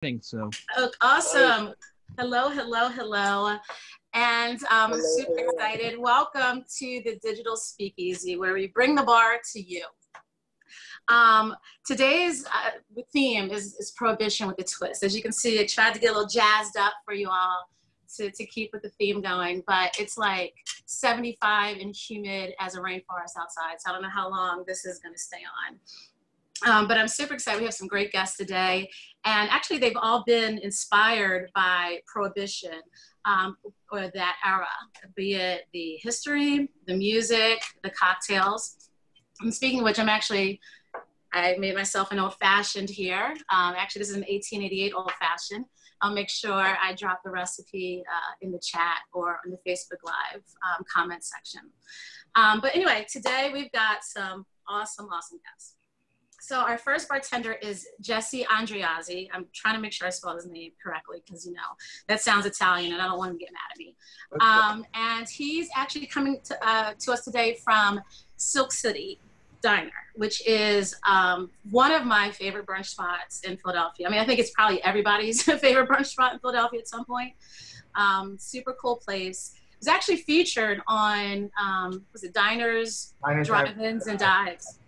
So Oh, awesome. Hello, hello, hello. And I'm super excited. Welcome to the Digital Speakeasy, where we bring the bar to you. Today's theme is prohibition with a twist. As you can see, I tried to get a little jazzed up for you all to keep with the theme going, but it's like 75 and humid as a rainforest outside. So I don't know how long this is going to stay on. But I'm super excited. We have some great guests today. And actually, they've all been inspired by Prohibition or that era, be it the history, the music, the cocktails. And speaking of which, I made myself an old-fashioned here. Actually, this is an 1888 old-fashioned. I'll make sure I drop the recipe in the chat or in the Facebook Live comment section. But anyway, today we've got some awesome guests. So our first bartender is Jesse Andreozzi. I'm trying to make sure I spell his name correctly because, you know, that sounds Italian and I don't want him to get mad at me. And he's actually coming to us today from Silk City Diner, which is one of my favorite brunch spots in Philadelphia. I mean, I think it's probably everybody's favorite brunch spot in Philadelphia at some point. Super cool place. It was actually featured on, was it Diners, Drive-Ins, and Dives?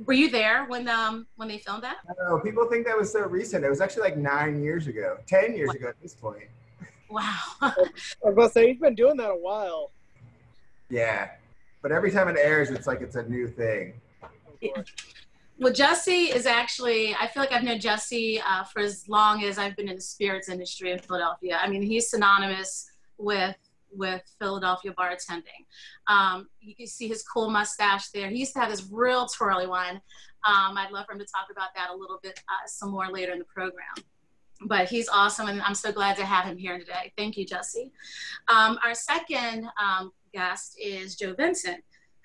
Were you there when they filmed that? No, people think that was so recent. It was actually like 9 years ago, 10 years ago at this point. Wow. I was about to say, he's been doing that a while. Yeah, but every time it airs, it's like it's a new thing. Yeah. Well, Jesse is actually, I feel like I've known Jesse for as long as I've been in the spirits industry in Philadelphia. I mean, he's synonymous with Philadelphia bartending. You can see his cool mustache there. He used to have this real twirly one. I'd love for him to talk about that a little bit some more later in the program. But he's awesome, and I'm so glad to have him here today. Thank you, Jesse. Our second guest is Joe Vincent,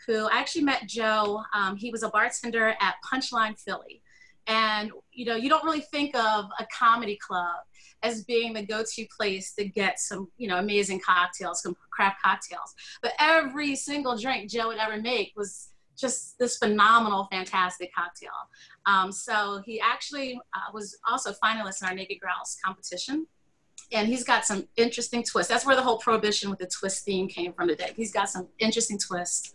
who I actually met Joe. He was a bartender at Punchline Philly. And, you know, you don't really think of a comedy club as being the go-to place to get some, you know, amazing cocktails, some craft cocktails. But every single drink Joe would ever make was just this phenomenal, fantastic cocktail. So he actually was also a finalist in our Naked Grouse competition. And he's got some interesting twists. That's where the whole Prohibition with the twist theme came from today. He's got some interesting twists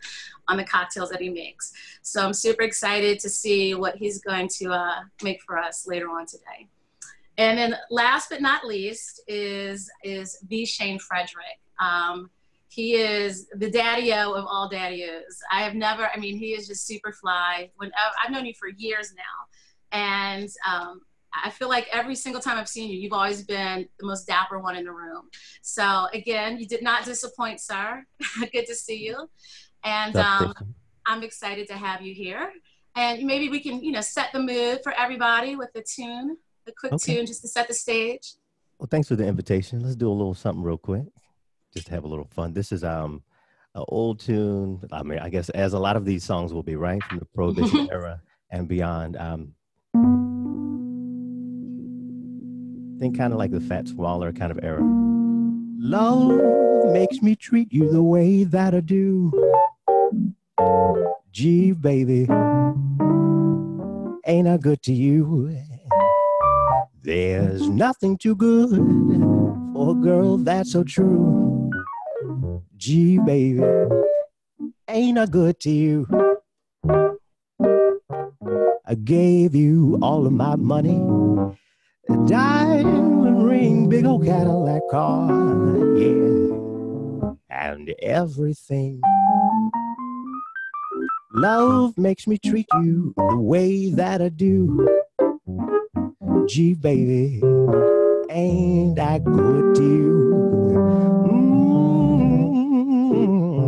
on the cocktails that he makes. So I'm super excited to see what he's going to make for us later on today. And then last but not least is Shayne Frederick. He is the daddy-o of all daddy-os. He is just super fly. I've known you for years now. And I feel like every single time I've seen you, you've always been the most dapper one in the room. So again, you did not disappoint, sir. Good to see you. And I'm excited to have you here. And maybe we can, you know, set the mood for everybody with a tune. A quick tune just to set the stage. Well, thanks for the invitation. Let's do a little something real quick, just to have a little fun. This is an old tune. I mean, I guess as a lot of these songs will be, right, from the Prohibition era and beyond. Think kind of like the Fats Waller kind of era. Love makes me treat you the way that I do. Gee, baby, ain't I good to you? There's nothing too good for a girl that's so true. Gee, baby, ain't I good to you? I gave you all of my money, a diamond ring, big old Cadillac car, yeah, and everything. Love makes me treat you the way that I do. Gee, baby, ain't I good to you?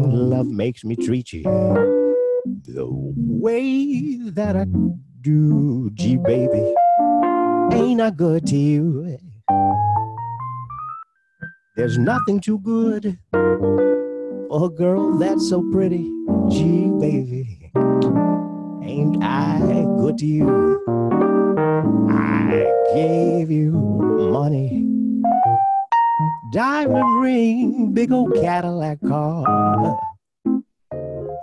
Love makes me treat you the way that I do. Gee, baby, ain't I good to you? There's nothing too good for a girl that's so pretty. Gee, baby, ain't I good to you? I gave you money, diamond ring, big old Cadillac car,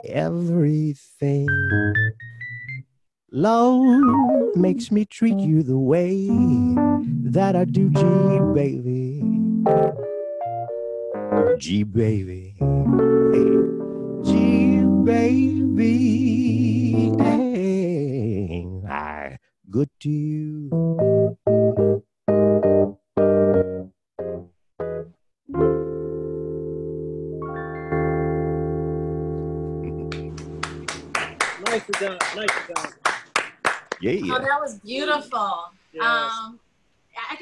everything. Love makes me treat you the way that I do, G baby. G baby. Hey, G baby. Ain't I good to you? Nicely done. Nicely done. Yeah. Oh, that was beautiful. Yes.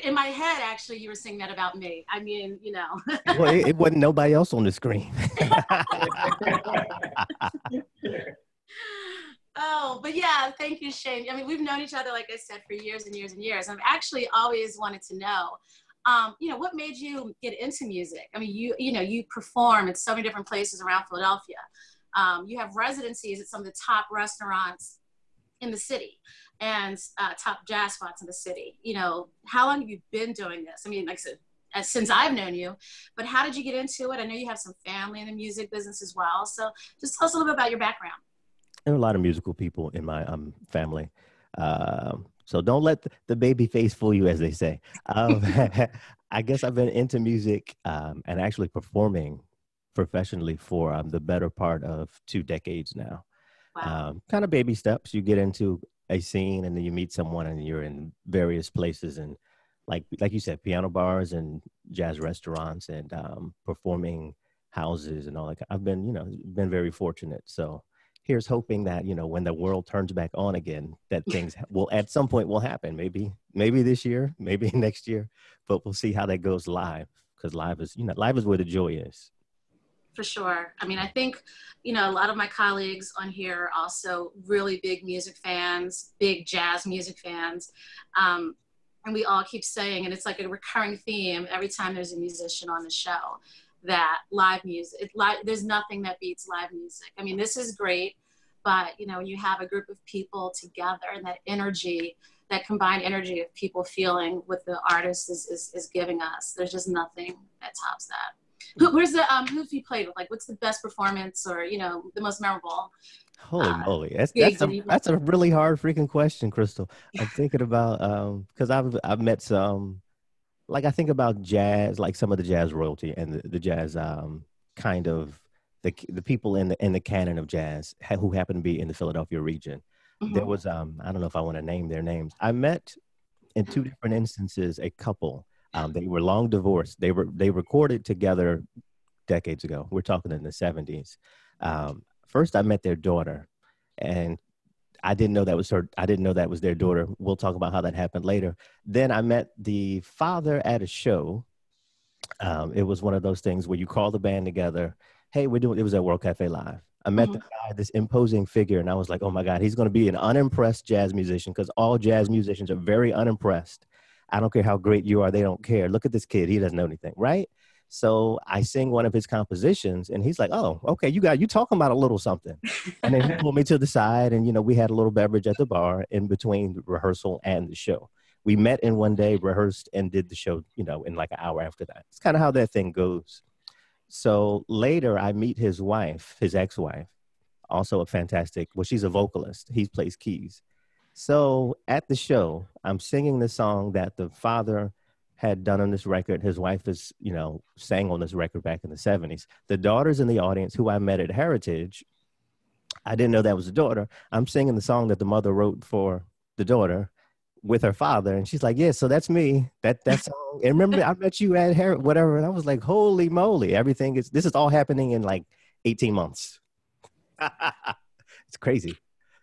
In my head, actually, you were singing that about me. I mean, you know. Well, it wasn't nobody else on the screen. Oh, but yeah, thank you, Shayne. I mean, we've known each other, like I said, for years and years and years. I've actually always wanted to know, you know, what made you get into music? I mean, you perform in so many different places around Philadelphia. You have residencies at some of the top restaurants in the city and top jazz spots in the city. You know, how long have you been doing this? I mean, like I said, since I've known you, but how did you get into it? I know you have some family in the music business as well. So just tell us a little bit about your background. There are a lot of musical people in my family. So don't let the baby face fool you, as they say. I guess I've been into music and actually performing professionally for the better part of 2 decades now. Wow. Kind of baby steps. You get into a scene and then you meet someone and you're in various places and like you said, piano bars and jazz restaurants and performing houses and all that. I've been, been very fortunate. So here's hoping that, when the world turns back on again, that things will at some point will happen. Maybe this year, maybe next year, but we'll see how that goes live, because live is where the joy is. For sure. I mean, I think, a lot of my colleagues on here are also really big music fans, big jazz music fans. And we all keep saying, and it's like a recurring theme every time there's a musician on the show, that live music, there's nothing that beats live music. I mean, this is great, but when you have a group of people together and that energy, that combined energy of people feeling what the artist is giving us, there's just nothing that tops that. Who have you played with? Like, what's the best performance or, the most memorable? Holy moly. That's a really hard freaking question, Christal. I'm thinking about, cause I've met some, like I think about jazz, like some of the jazz royalty and the jazz, kind of the people in the canon of jazz who happen to be in the Philadelphia region. Mm-hmm. There was, I don't know if I want to name their names. I met in 2 different instances, a couple, they were long divorced. They recorded together decades ago. We're talking in the 70s. First I met their daughter and I didn't know that was her. I didn't know that was their daughter. We'll talk about how that happened later. Then I met the father at a show. It was one of those things where you call the band together. Hey, it was at World Cafe Live. I met the guy, this imposing figure, and I was like, oh my God, he's going to be an unimpressed jazz musician, because all jazz musicians are very unimpressed. I don't care how great you are. They don't care. Look at this kid. He doesn't know anything, right? So I sing one of his compositions and he's like, oh, okay, you talking about a little something. And then he pulled me to the side and, we had a little beverage at the bar in between the rehearsal and the show. We met in one day, rehearsed, and did the show, in like an hour after that. It's kind of how that thing goes. So later I meet his wife, his ex-wife, also a fantastic, well, she's a vocalist. He plays keys. So at the show, I'm singing the song that the father had done on this record. His wife is, sang on this record back in the 70s. The daughter's in the audience, who I met at Heritage. I didn't know that was the daughter. I'm singing the song that the mother wrote for the daughter with her father. And she's like, yeah, so that's me. That song. And remember, I met you at Heritage, whatever. And I was like, holy moly, this is all happening in like 18 months. It's crazy.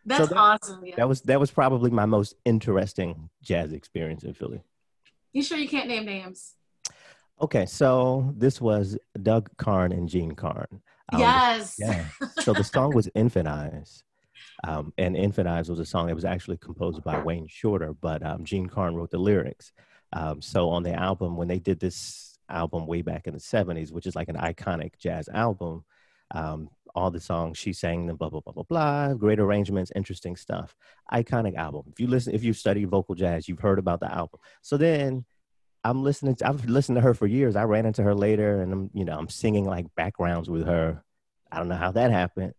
That's awesome. Yeah. That was probably my most interesting jazz experience in Philly. You sure you can't name names? Okay, so this was Doug Karn and Gene Karn. Yes. Yeah. So the song was Infant Eyes. And Infant Eyes was a song that was actually composed by Wayne Shorter, but Gene Karn wrote the lyrics. So on the album, when they did this album way back in the 70s, which is like an iconic jazz album, all the songs, she sang them, blah, blah, blah, blah, blah, great arrangements, interesting stuff. Iconic album. If you study vocal jazz, you've heard about the album. So then I've listened to her for years. I ran into her later and I'm singing like backgrounds with her. I don't know how that happened.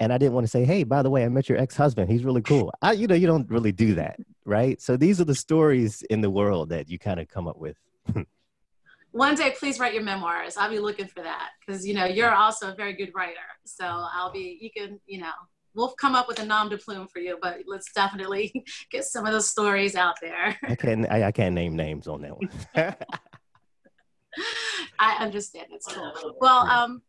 And I didn't want to say, hey, by the way, I met your ex-husband. He's really cool. You don't really do that, right? So these are the stories in the world that you kind of come up with. One day, please write your memoirs. I'll be looking for that because, you're also a very good writer. So we'll come up with a nom de plume for you, but let's definitely get some of those stories out there. I can't name names on that one. I understand. It's cool. Well,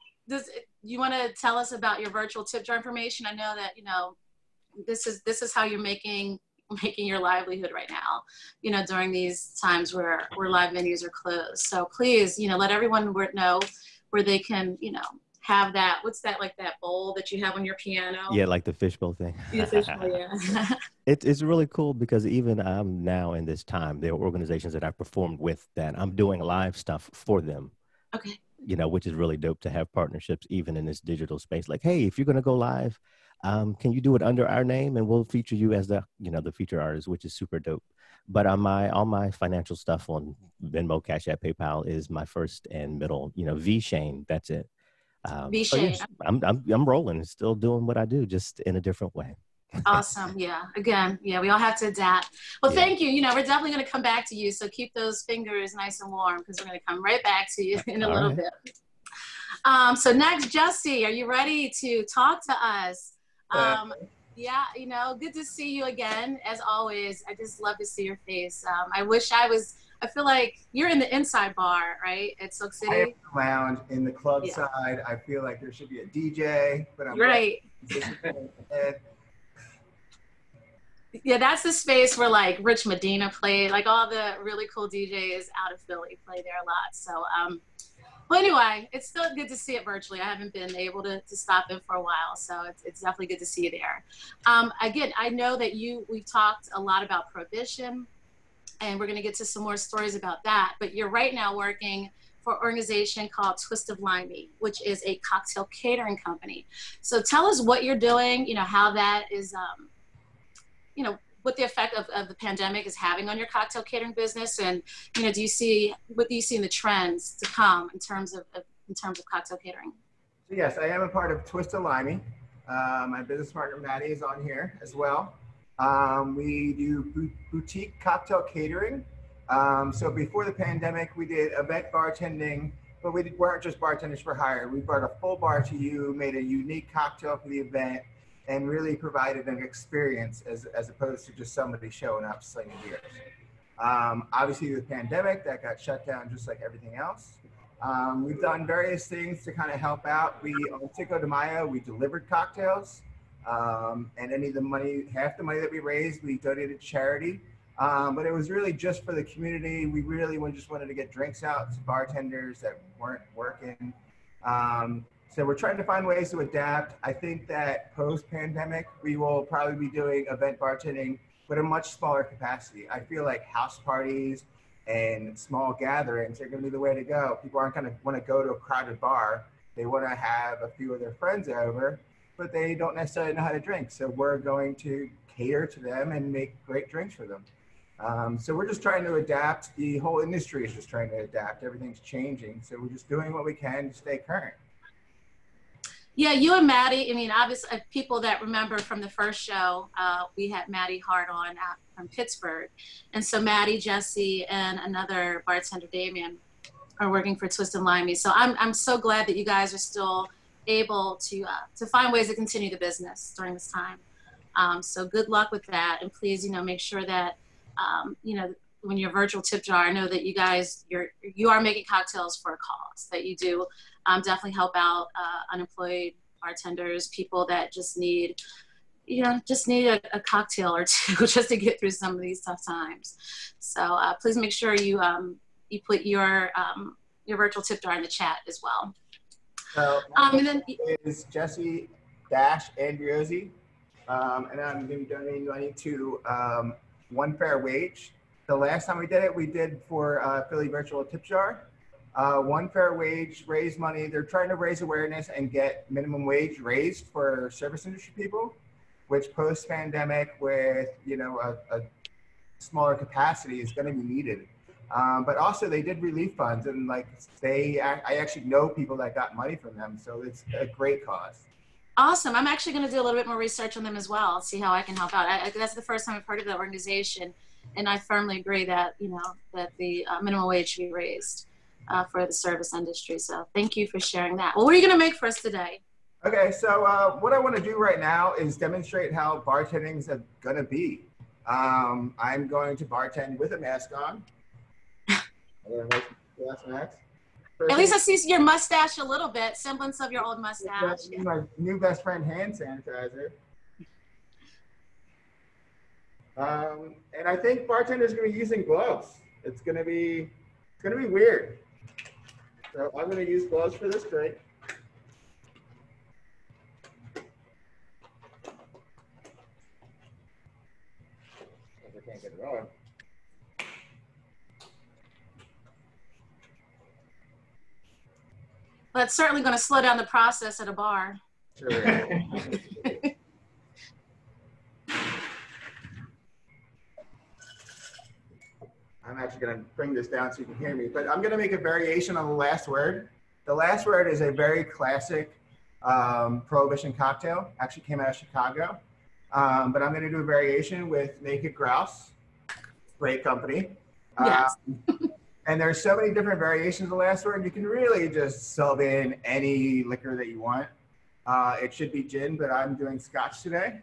you want to tell us about your virtual tip jar information? I know that, this is how you're making your livelihood right now, during these times where live venues are closed. So please, let everyone know where they can, have that. What's that, like that bowl that you have on your piano? Yeah, like the fishbowl thing. The fishbowl, yeah. It's really cool because even now in this time, there are organizations that I've performed with that I'm doing live stuff for them. Okay. Which is really dope to have partnerships even in this digital space. Like, hey, if you're going to go live, can you do it under our name and we'll feature you as the feature artist, which is super dope. But all my financial stuff on Venmo, Cash App, PayPal is my first and middle, V Shayne. That's it. V Shayne. Yes, I'm rolling and still doing what I do, just in a different way. Awesome. Yeah. Again, we all have to adapt. Well, thank you. We're definitely going to come back to you. So keep those fingers nice and warm because we're going to come right back to you in a little bit. So next, Jesse, are you ready to talk to us? Yeah, good to see you again. As always, I just love to see your face. I feel like you're in the inside bar, right? At Silk City. I am in the lounge in the club side. I feel like there should be a DJ, but I'm right. Yeah, that's the space where like Rich Medina played, like all the really cool DJs out of Philly play there a lot. So, well, anyway, it's still good to see it virtually. I haven't been able to stop in for a while, so it's definitely good to see you there. Again, I know that we've talked a lot about Prohibition, and we're going to get to some more stories about that, but you're right now working for an organization called Twist of Limey, which is a cocktail catering company. So tell us what you're doing, how that is, what the effect of the pandemic is having on your cocktail catering business, and what do you see in the trends to come in terms of cocktail catering? So yes, I am a part of Twist of Limey. My business partner Maddie is on here as well. We do boutique cocktail catering. So before the pandemic, we did event bartending, but we weren't just bartenders for hire. We brought a full bar to you, made a unique cocktail for the event, and really provided an experience as opposed to just somebody showing up slinging beers. Obviously, with the pandemic, that got shut down just like everything else. We've done various things to kind of help out. On Cinco de Mayo, we delivered cocktails, and half the money that we raised, we donated to charity. But it was really just for the community. We really just wanted to get drinks out to bartenders that weren't working. So we're trying to find ways to adapt. I think that post-pandemic, we will probably be doing event bartending, but a much smaller capacity. I feel like house parties and small gatherings are going to be the way to go. People aren't going to want to go to a crowded bar. They want to have a few of their friends over, but they don't necessarily know how to drink. So we're going to cater to them and make great drinks for them. So we're just trying to adapt. The whole industry is just trying to adapt. Everything's changing. So we're just doing what we can to stay current. Yeah, you and Maddie, obviously, people that remember from the first show, we had Maddie Hart on from Pittsburgh. And so Maddie, Jesse, and another bartender, Damien, are working for Twist and Limey. So I'm so glad that you guys are still able to find ways to continue the business during this time. So good luck with that. And please, make sure that, when your virtual tip jar, I know that you are making cocktails for a cause, that you do definitely help out unemployed bartenders, people that just need a cocktail or two just to get through some of these tough times. So please make sure you put your virtual tip jar in the chat as well. So and then is Jesse Andreozzi, and I'm going to be donating money to One Fair Wage. The last time we did for Philly Virtual Tip Jar. One Fair Wage raised money. They're trying to raise awareness and get minimum wage raised for service industry people, which post-pandemic with, a smaller capacity is going to be needed. But also they did relief funds, and I actually know people that got money from them. So it's a great cause. Awesome. I'm actually going to do a little bit more research on them as well, see how I can help out. That's the first time I've heard of the organization, and I firmly agree that, you know, that the minimum wage should be raised for the service industry. So thank you for sharing that. Well, what are you going to make for us today? Okay, so what I want to do right now is demonstrate how bartending is going to be. I'm going to bartend with a mask on. At least I see your mustache a little bit, semblance of your old mustache. My new best friend hand sanitizer. And I think bartenders are going to be using gloves. It's going to be weird. So I'm going to use gloves for this drink. I can't get it on. Well, it's certainly going to slow down the process at a bar. Sure is. I'm actually going to bring this down so you can hear me, but I'm going to make a variation on the last word. The last word is a very classic Prohibition cocktail. Actually came out of Chicago. But I'm going to do a variation with Naked Grouse. Great company. Yes. And there's so many different variations of the last word. You can really just sub in any liquor that you want. It should be gin, but I'm doing scotch today.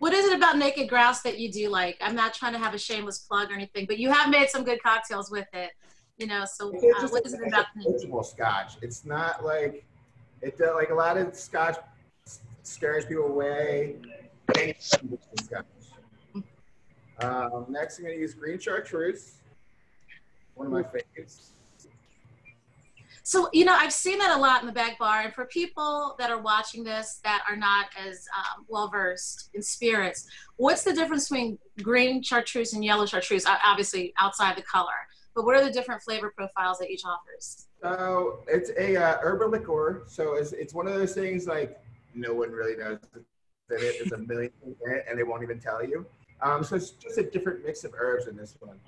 What is it about Naked Grouse that you do like? I'm not trying to have a shameless plug or anything, but you have made some good cocktails with it, you know. So what is it about? It's scotch. It's not like like a lot of scotch scares people away. Next, I'm going to use green chartreuse, one of my favorites. So, you know, I've seen that a lot in the back bar. And for people that are watching this that are not as well-versed in spirits, what's the difference between green chartreuse and yellow chartreuse? Obviously, outside the color. But what are the different flavor profiles that each offers? So it's a herbal liqueur. So it's one of those things like no one really knows that there's a million things in it and they won't even tell you. So it's just a different mix of herbs in this one.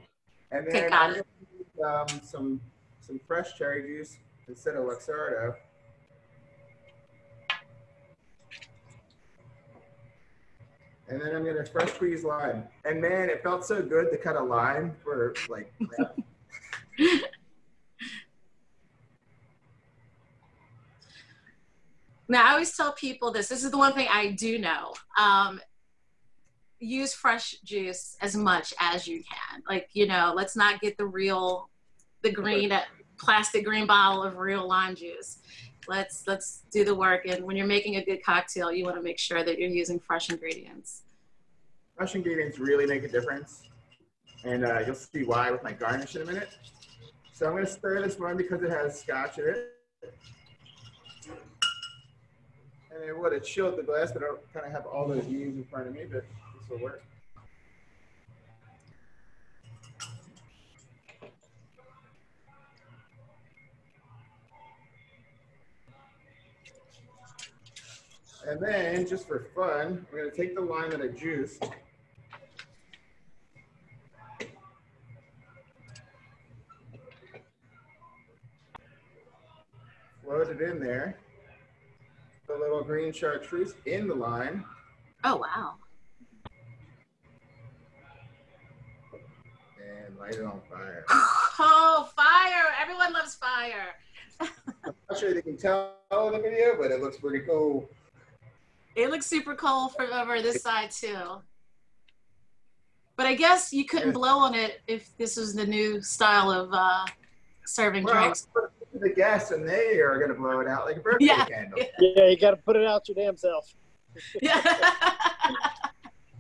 And then I'm going to use some fresh cherry juice instead of Luxardo. And then I'm going to fresh squeeze lime. And man, it felt so good to cut a lime for like Now, I always tell people this is the one thing I do know. Use fresh juice as much as you can. Like, you know, let's not get the green, plastic green bottle of real lime juice. Let's do the work. And when you're making a good cocktail, you want to make sure that you're using fresh ingredients. Fresh ingredients really make a difference. And you'll see why with my garnish in a minute. So I'm going to stir this one because it has scotch in it. And it would have chilled the glass, but I don't kind of have all those views in front of me, but this will work. And then, just for fun, we're going to take the lime that I juiced. Load it in there. Put a little green chartreuse in the lime. Oh, wow. And light it on fire. Oh, fire. Everyone loves fire. I'm not sure they can tell in the video, but it looks pretty cool. It looks super cold from over this side, too. But I guess you couldn't blow on it if this was the new style of serving drinks. The guests, and they are going to blow it out like a birthday candle. Yeah, you got to put it out your damn self. Yeah.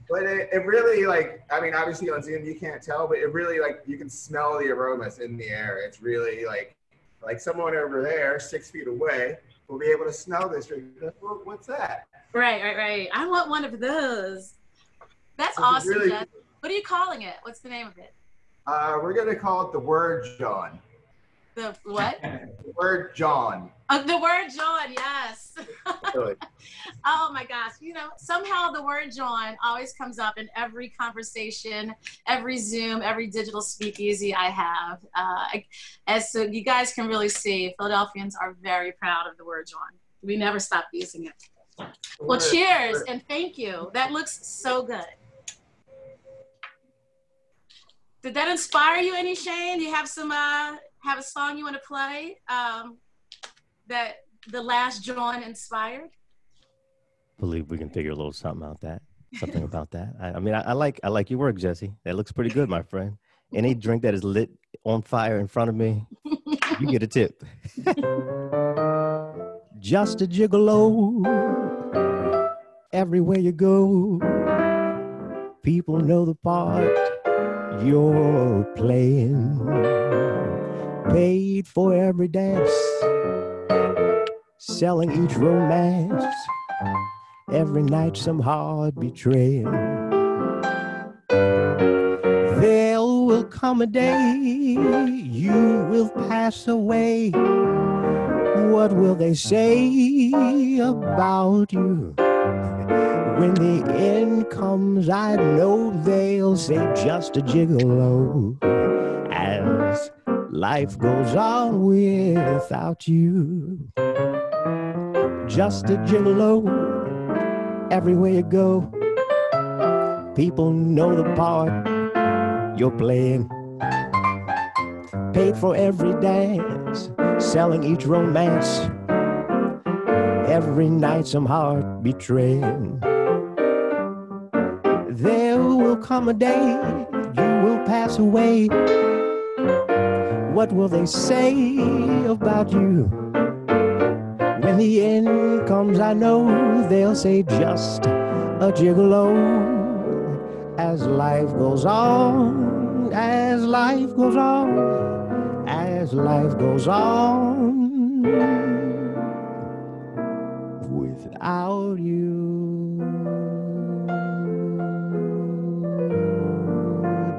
But it really, like, I mean, obviously on Zoom you can't tell, but it really, like, you can smell the aromas in the air. It's really like someone over there 6 feet away will be able to smell this drink. Well, what's that? Right. I want one of those. That's awesome, really, Jeff. What are you calling it? What's the name of it? We're going to call it the Word John. The what? The word John. The word John, yes. Oh my gosh, you know, somehow the word John always comes up in every conversation, every Zoom, every digital speakeasy I have. As so you guys can really see, Philadelphians are very proud of the word John. We never stop using it. Well, cheers and thank you. That looks so good. Did that inspire you any, Shayne? Do you have some have a song you want to play that the last John inspired? Believe we can figure a little something about that. I mean, I like your work, Jesse. That looks pretty good, my friend. Any drink that is lit on fire in front of me, you get a tip. Just a gigolo. Everywhere you go, people know the part you're playing. Paid for every dance, selling each romance. Every night some heart betraying. There will come a day you will pass away. What will they say about you? When the end comes, I know they'll say just a gigolo. As life goes on without you. Just a gigolo. Everywhere you go, people know the part you're playing. Paid for every dance, selling each romance. Every night some heart betraying. There will come a day you will pass away. What will they say about you? When the end comes, I know they'll say just a gigolo. As life goes on, as life goes on, as life goes on, without you,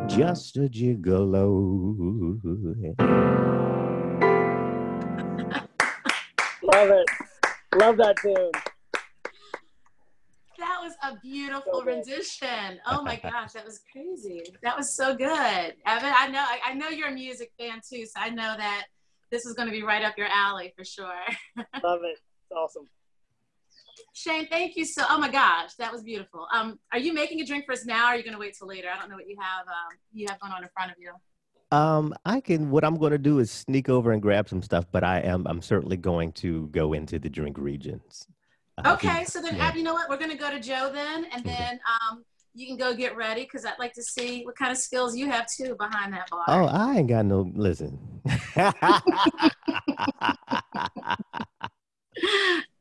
just a gigolo. Love it. Love that tune. That was a beautiful rendition. Oh my gosh, that was crazy. That was so good. Evan, I know you're a music fan too, so I know that this is going to be right up your alley for sure. Love it. It's awesome. Shayne, thank you oh my gosh, that was beautiful. Are you making a drink for us now, or are you going to wait till later? I don't know what you have going on in front of you. What I'm going to do is sneak over and grab some stuff, but I'm certainly going to go into the drink regions. Okay, so then, you know what? We're going to go to Joe then, and then you can go get ready, because I'd like to see what kind of skills you have, too, behind that bar. Oh, I ain't got no, listen.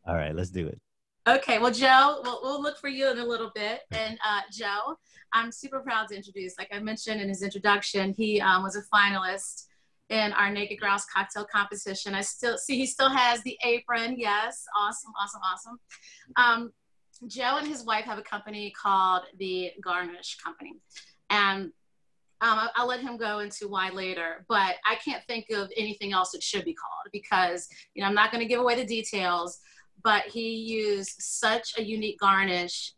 All right, let's do it. Okay, well, Joe, we'll look for you in a little bit. And Joe, I'm super proud to introduce, like I mentioned in his introduction, he was a finalist in our Naked Grouse cocktail competition. I still see he still has the apron. Yes, awesome, awesome, awesome. Joe and his wife have a company called the Garnish Company, and I'll let him go into why later, but I can't think of anything else it should be called, because I'm not going to give away the details, but he used such a unique garnish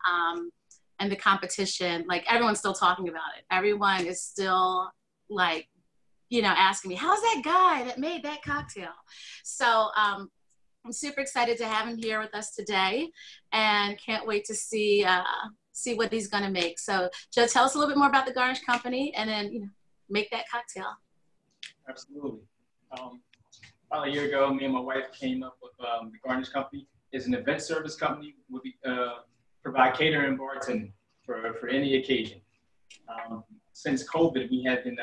in the competition. Like, everyone's still talking about it. Everyone is still like, asking me, how's that guy that made that cocktail? So I'm super excited to have him here with us today, and can't wait to see what he's gonna make. So Joe, tell us a little bit more about the Garnish Company, and then make that cocktail. Absolutely. About a year ago, me and my wife came up with the Garnish Company. It's an event service company. We provide catering and bartending for any occasion. Since COVID, we have been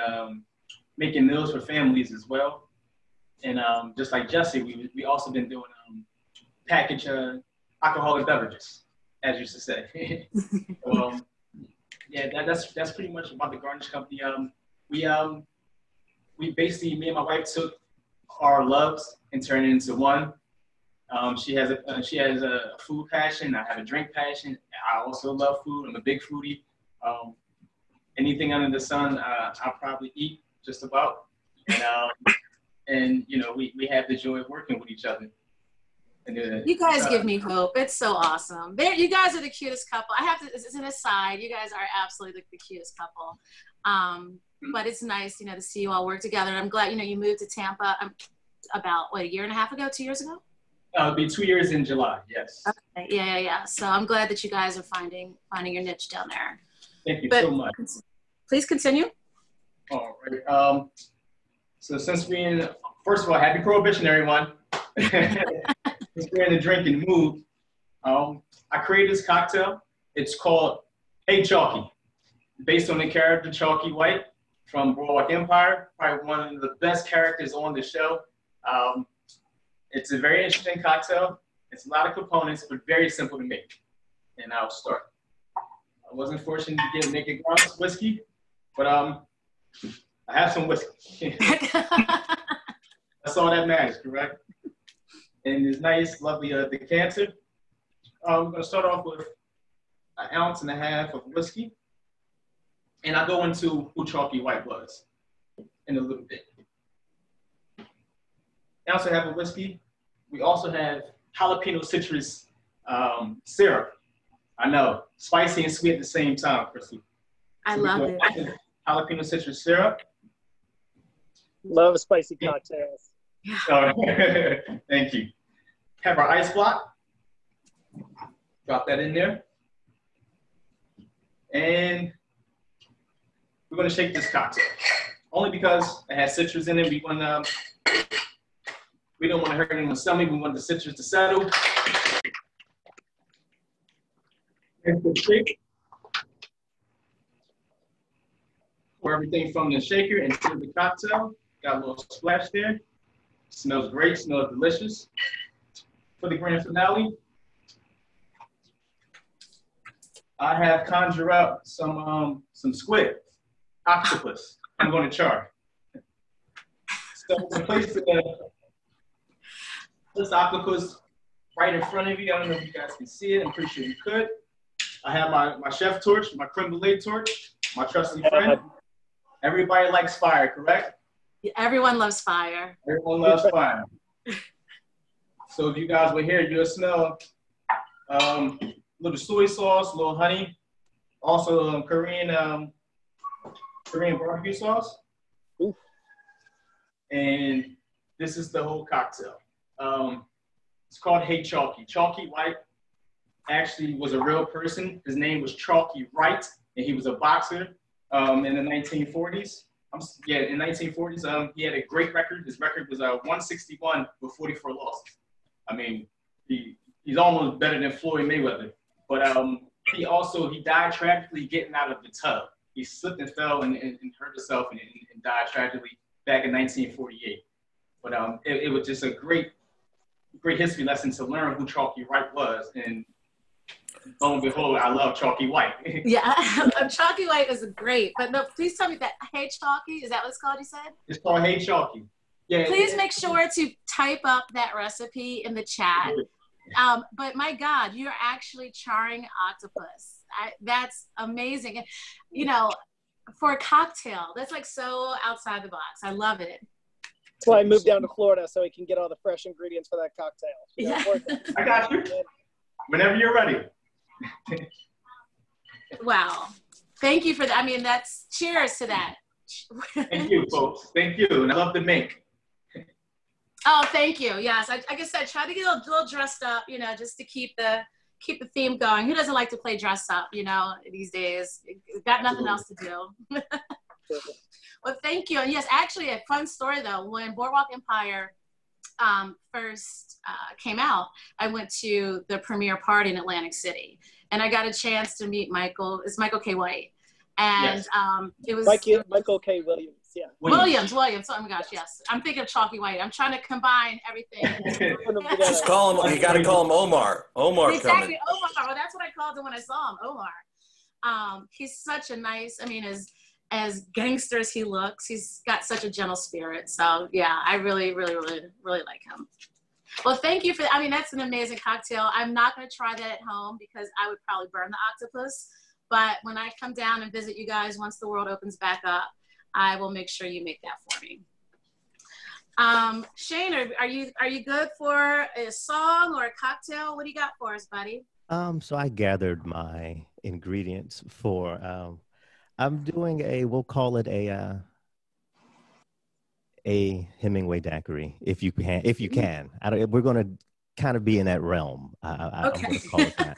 making meals for families as well. And just like Jesse, we also been doing packaged alcoholic beverages, as you used to say. So, yeah, that's pretty much about the Garnish Company. We basically, me and my wife took our loves and turned it into one. She has a food passion. I have a drink passion. I also love food. I'm a big foodie. Anything under the sun, I'll probably eat just about. and you know, we have the joy of working with each other. And, you guys give me hope. It's so awesome. You guys are the cutest couple. I have to, as an aside, you guys are absolutely the cutest couple. But it's nice, you know, to see you all work together. I'm glad, you know, you moved to Tampa about, what, a year and a half ago, 2 years ago? It'll be 2 years in July, yes. Okay. Yeah. So I'm glad that you guys are finding your niche down there. Thank you so much. Please continue. All right. So since first of all, happy Prohibition, everyone. Since we're in the drinking mood, I created this cocktail. It's called Hey Chalky, based on the character Chalky White from Boardwalk Empire, probably one of the best characters on the show. It's a very interesting cocktail. It's a lot of components, but very simple to make. And I'll start. I wasn't fortunate to get naked grouse whiskey, but I have some whiskey. That's all that matters, correct? And this nice, lovely decanter. I'm going to start off with 1.5 ounces of whiskey. And I'll go into who Chalky White was in a little bit. 1.5 ounces of whiskey. We also have jalapeno citrus syrup. I know, spicy and sweet at the same time, Christy. I love it. Jalapeno citrus syrup. Love spicy cocktails. Yeah. Thank you. Have our ice block. Drop that in there. And we're going to shake this cocktail. Only because it has citrus in it. We don't want to hurt anyone's stomach. We want the citrus to settle. And shake. Pour everything from the shaker into the cocktail. Got a little splash there. Smells great, smells delicious. For the grand finale, I have conjured up some squid, octopus. I'm going to char. So to place this octopus right in front of you. I don't know if you guys can see it. I'm pretty sure you could. I have my chef torch, my creme brulee torch, my trusty friend. Everybody likes fire, correct? Everyone loves fire. Everyone loves fire. So if you guys were here, you'll smell a little soy sauce, a little honey, also Korean barbecue sauce. Ooh. And this is the whole cocktail. It's called Hey Chalky. Chalky White actually was a real person. His name was Chalky Wright, and he was a boxer in the 1940s. In 1940s, he had a great record. His record was 161 with 44 losses. I mean, he's almost better than Floyd Mayweather. But he died tragically getting out of the tub. He slipped and fell and hurt himself and died tragically back in 1948. But it was just a great history lesson to learn who Chalky White was. And lo and behold, I love Chalky White. Yeah, Chalky White is great. But no, please tell me that Hey Chalky, is that what it's called, you said? It's called Hey Chalky. Yeah. Please make sure to type up that recipe in the chat. But my God, you're actually charring octopus. That's amazing. And, you know, for a cocktail, that's like so outside the box. I love it. That's why I moved down to Florida, so he can get all the fresh ingredients for that cocktail. Yeah. I got you. Whenever you're ready. Wow. Thank you for that. I mean, that's cheers to that. Thank you, folks. Thank you. And I love the mink. Oh, thank you. Yes, like I said, try to get a little dressed up, you know, just to keep the theme going. Who doesn't like to play dress up, you know, these days? Got nothing else to do. Well, thank you. And yes, actually, a fun story though. When Boardwalk Empire first came out, I went to the premiere party in Atlantic City, and I got a chance to meet Michael. It's Michael K. White, and yes. It was Michael K. Williams. Yeah. Williams. Oh my gosh, yes. I'm thinking of Chalky White. I'm trying to combine everything. Just call him. You got to call him Omar. Omar's exactly, coming. Omar. Well, that's what I called him when I saw him, Omar. He's such a nice. I mean, as gangster as he looks, he's got such a gentle spirit. So yeah, I really like him. Well, thank you for. I mean, that's an amazing cocktail. I'm not going to try that at home because I would probably burn the octopus. But when I come down and visit you guys once the world opens back up, I will make sure you make that for me. Shayne, are you good for a song or a cocktail? What do you got for us, buddy? So I gathered my ingredients for I'm doing we'll call it a Hemingway daiquiri, if you can. We're going to kind of be in that realm. I'm going to call it that.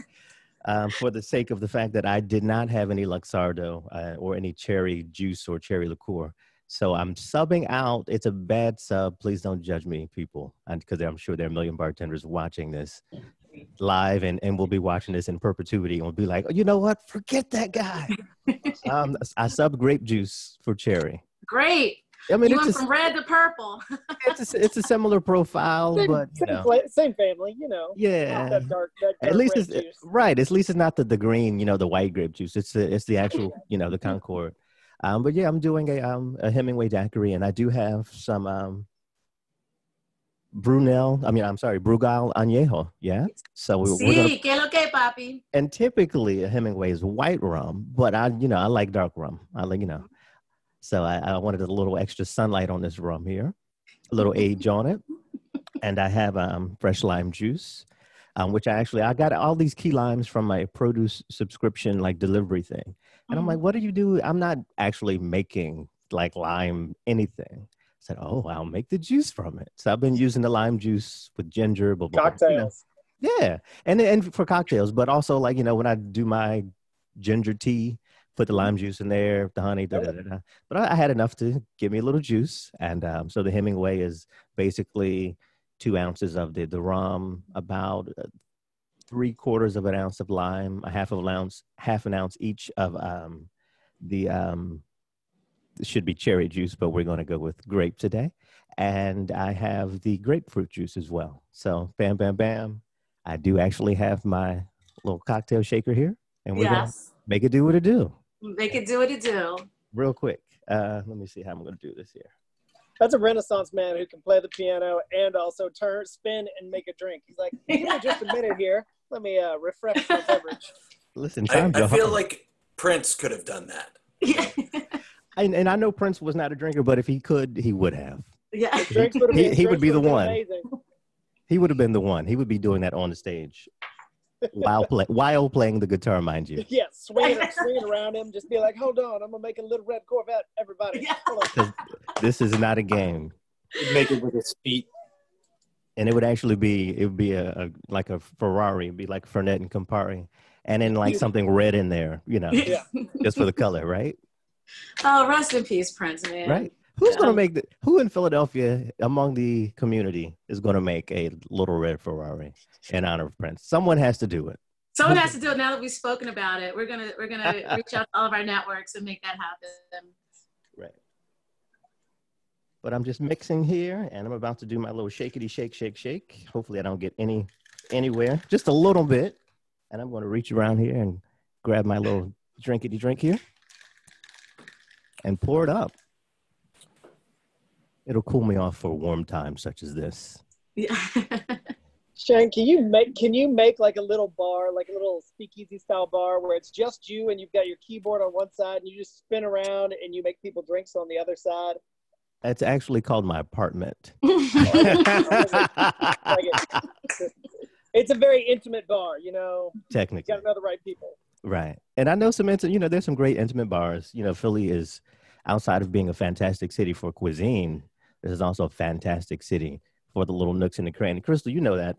For the sake of the fact that I did not have any Luxardo or any cherry juice or cherry liqueur. So I'm subbing out. It's a bad sub. Please don't judge me, people, because I'm sure there are a million bartenders watching this live and we'll be watching this in perpetuity and we'll be like, oh, you know what? Forget that guy. I subbed grape juice for cherry. Great. I mean, you went from red to purple. it's a similar profile, but same family, Yeah. That dark at least red it's juice. Right. At least it's not the green, the white grape juice. It's the actual, the Concord. But yeah, I'm doing a Hemingway daiquiri, and I do have some Brugal Añejo. Yeah. So we're gonna, que lo que, papi. and typically a Hemingway is white rum, but I like dark rum. So I wanted a little extra sunlight on this rum here, a little age on it. And I have fresh lime juice, which I got all these key limes from my produce subscription, like delivery thing. And I'm like, what do you do? I'm not actually making like lime anything. I said, oh, I'll make the juice from it. So I've been using the lime juice with ginger. Cocktails. Yeah. And for cocktails, but also like, when I do my ginger tea, put the lime juice in there, the honey, da-da-da-da. But I had enough to give me a little juice. And so the Hemingway is basically 2 ounces of the rum, about 3/4 of an ounce of lime, half an ounce each of it should be cherry juice, but we're going to go with grape today. And I have the grapefruit juice as well. So bam, bam, bam. I do actually have my little cocktail shaker here. And we're going to make it do what it do. Make it do what it do. Real quick. Let me see how I'm going to do this here. That's a Renaissance man who can play the piano and also spin, and make a drink. He's like, give me just a minute here. Let me refresh my beverage. Listen, I feel like Prince could have done that. Yeah. And I know Prince was not a drinker, but if he could, he would have. Yeah. He would be the one. Amazing. He would have been the one. He would be doing that on the stage while playing the guitar, mind you. Yeah, swinging around him. Just be like, hold on, I'm going to make a little red Corvette, everybody. Yeah. This is not a game. He'd make it with his feet. And it would be like a Ferrari. It'd be like Fernet and Campari. And then like something red in there, Yeah. just for the color, right? Oh, rest in peace, Prince, man. Right. Who's going to who in Philadelphia among the community is going to make a little red Ferrari in honor of Prince? Someone has to do it. Someone has to do it. Now that we've spoken about it, we're gonna reach out to all of our networks and make that happen. Right. But I'm just mixing here, and I'm about to do my little shakety shake, shake, shake. Hopefully I don't get anywhere, just a little bit. And I'm going to reach around here and grab my little drinkety drink here and pour it up. It'll cool me off for warm times such as this. Yeah. Shayne, can you make like a little bar, like a little speakeasy style bar where it's just you and you've got your keyboard on one side and you just spin around and you make people drinks on the other side? It's actually called my apartment. It's a very intimate bar, Technically. You got to know the right people. Right. And I know there's some great intimate bars. Philly is, outside of being a fantastic city for cuisine, this is also a fantastic city for the little nooks and the crannies. Christal, you know that.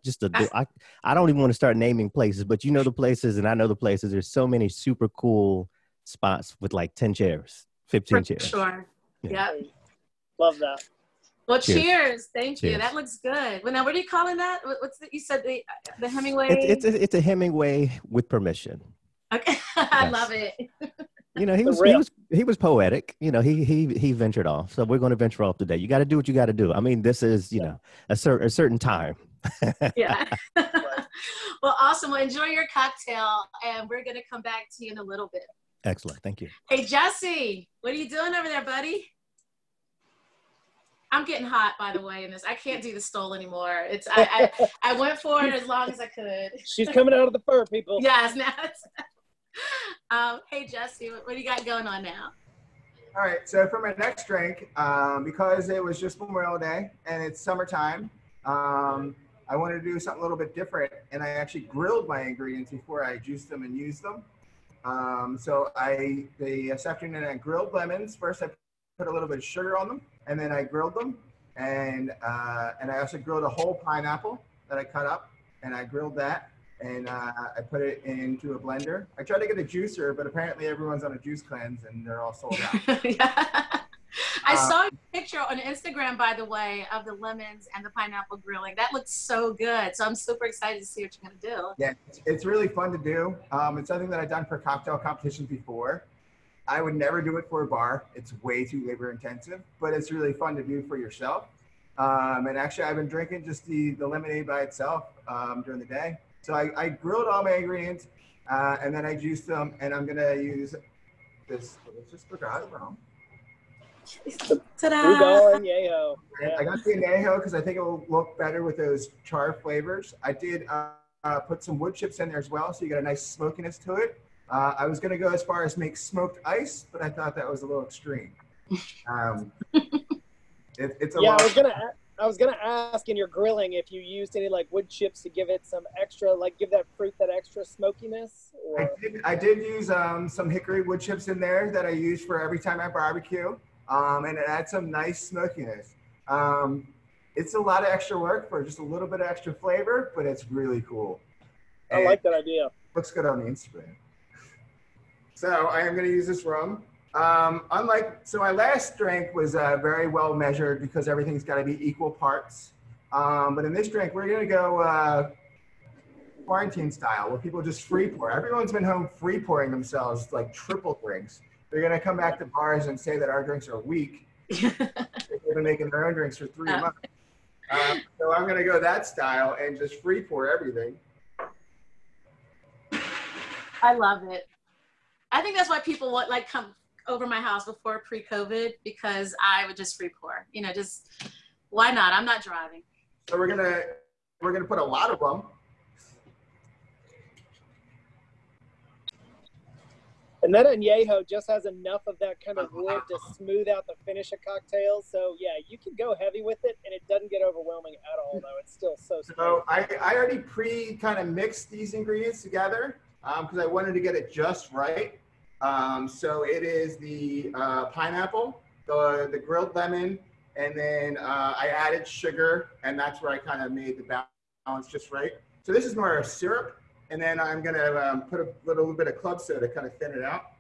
I don't even want to start naming places, but you know the places and I know the places. There's so many super cool spots with like 10 chairs, 15 chairs. Sure. Yeah. Love that. Well, cheers. Thank you. Cheers. That looks good. Well, now, what are you calling that? You said the Hemingway? It's a Hemingway with permission. Okay. I love it. He was poetic. He ventured off. So we're going to venture off today. You got to do what you got to do. I mean, this is, a certain time. Yeah. Well, awesome. Well, enjoy your cocktail, and we're going to come back to you in a little bit. Excellent. Thank you. Hey, Jesse, what are you doing over there, buddy? I'm getting hot, by the way, in this. I can't do the stole anymore. I went for it as long as I could. She's coming out of the fur, people. Yes, now it's... hey, Jesse, what do you got going on now? All right, so for my next drink, because it was just Memorial Day and it's summertime, I wanted to do something a little bit different, and I actually grilled my ingredients before I juiced them and used them. So this afternoon I grilled lemons. First I put a little bit of sugar on them, and then I grilled them, and I also grilled a whole pineapple that I cut up, and I grilled that. And I put it into a blender. I tried to get a juicer, but apparently everyone's on a juice cleanse and they're all sold out. Yeah. I saw your picture on Instagram, by the way, of the lemons and the pineapple grilling. That looks so good. So I'm super excited to see what you're going to do. Yeah, it's really fun to do. It's something that I've done for cocktail competitions before. I would never do it for a bar. It's way too labor intensive, but it's really fun to do for yourself. And actually, I've been drinking just the lemonade by itself during the day. So I grilled all my ingredients, and then I juiced them, and I'm gonna use this. Let's just forgot it wrong. Ta-da! Añejo. Yeah. I got the añejo because I think it will look better with those char flavors. I did put some wood chips in there as well, so you get a nice smokiness to it. I was gonna go as far as make smoked ice, but I thought that was a little extreme. It's a lot. I was gonna ask in your grilling if you used any like wood chips to give it some extra, like give that fruit that extra smokiness. Or... I did use some hickory wood chips in there that I use for every time I barbecue, and it adds some nice smokiness. It's a lot of extra work for just a little bit of extra flavor, but it's really cool. I like that idea. Looks good on the Instagram. So I am going to use this rum. So my last drink was very well measured because everything's got to be equal parts. But in this drink, we're going to go quarantine style, where people just free pour. Everyone's been home free pouring themselves like triple drinks. They're going to come back to bars and say that our drinks are weak. They've been making their own drinks for 3 months. So I'm going to go that style and just free pour everything. I love it. I think that's why people want like come over my house before pre-COVID, because I would just free pour, you know, just why not? I'm not driving. So we're gonna put a lot of rum. And that añejo just has enough of that kind of wood to smooth out the finish of cocktails. So yeah, you can go heavy with it and it doesn't get overwhelming at all, though. It's still so smooth. So I already kind of mixed these ingredients together because I wanted to get it just right. So it is the pineapple, the grilled lemon, and then I added sugar, and that's where I kind of made the balance just right. So this is more syrup, and then I'm gonna put a little bit of club soda to kind of thin it out.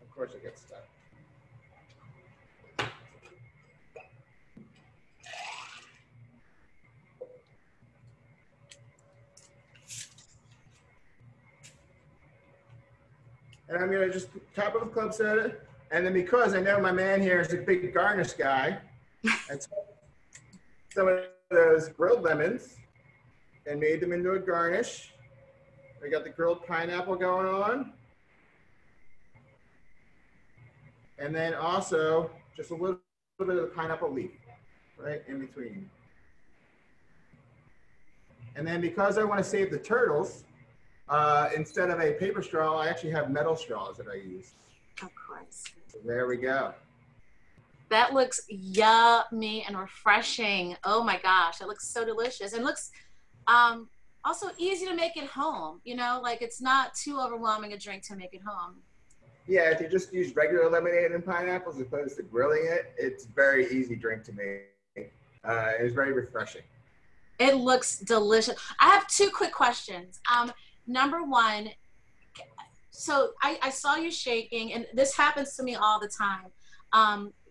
Of course it gets stuck. And I'm gonna just top it with club soda. And then because I know my man here is a big garnish guy, I took some of those grilled lemons and made them into a garnish. We got the grilled pineapple going on. And then also just a little bit of the pineapple leaf right in between. And then because I want to save the turtles, instead of a paper straw, I actually have metal straws that I use. Of course. So there we go. That looks yummy and refreshing. Oh my gosh, that looks so delicious. And looks also easy to make at home. You know, like it's not too overwhelming a drink to make at home. Yeah, if you just use regular lemonade and pineapple as opposed to grilling it, it's a very easy drink to make. It's very refreshing. It looks delicious. I have 2 quick questions. Number one, so I saw you shaking, and this happens to me all the time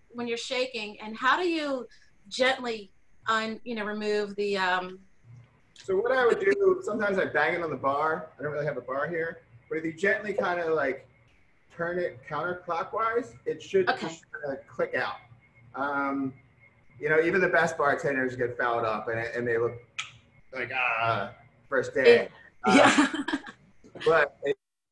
when you're shaking. And how do you gently, remove the? So what I would do, sometimes I bang it on the bar. I don't really have a bar here, but if you gently kind of like turn it counterclockwise, it should just kind of click out. You know, even the best bartenders get fouled up, and they look like first day. Yeah. But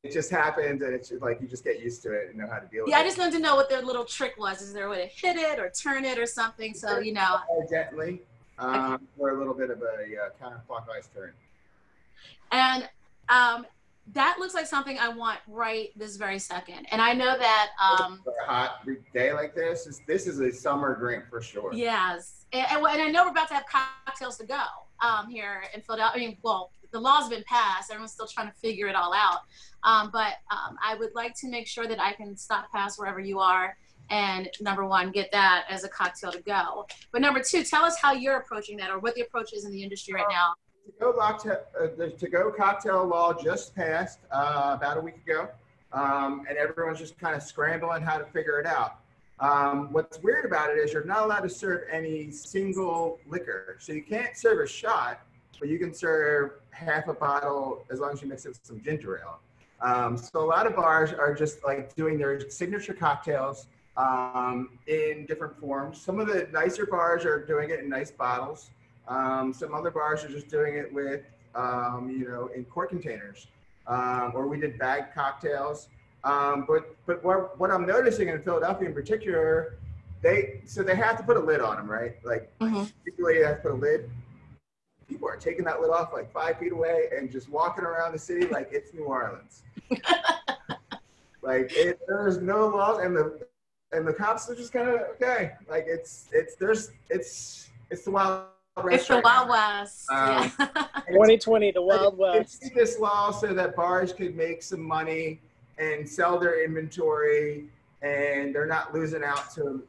it just happens, and it's just like you just get used to it and know how to deal with it. Yeah, I just wanted to know what their little trick was. Is there a way to hit it or turn it or something? So, you know. Gently, or a little bit of a counterclockwise turn. And that looks like something I want right this very second. And I know that for a hot day like this is a summer drink for sure. Yes, and I know we're about to have cocktails to go here in Philadelphia. I mean, well, the law's been passed. Everyone's still trying to figure it all out. But I would like to make sure that I can stop past wherever you are and, number one, get that as a cocktail to go. But number two, tell us how you're approaching that, or what the approach is in the industry right now. The to-go cocktail law just passed about a week ago, and everyone's just kind of scrambling how to figure it out. What's weird about it is you're not allowed to serve any single liquor. So you can't serve a shot, but you can serve half a bottle as long as you mix it with some ginger ale. So a lot of bars are just like doing their signature cocktails in different forms. Some of the nicer bars are doing it in nice bottles. Some other bars are just doing it with, in quart containers, or we did bagged cocktails. But what I'm noticing in Philadelphia in particular, they have to put a lid on them, right? Like, particularly they have to put a lid. People are taking that lid off like 5 feet away and just walking around the city like it's New Orleans. Like there's no laws, and the cops are just kind of okay. Like it's the wild. It's the Wild West. 2020, the Wild West. It's this law so that bars could make some money and sell their inventory, and they're not losing out to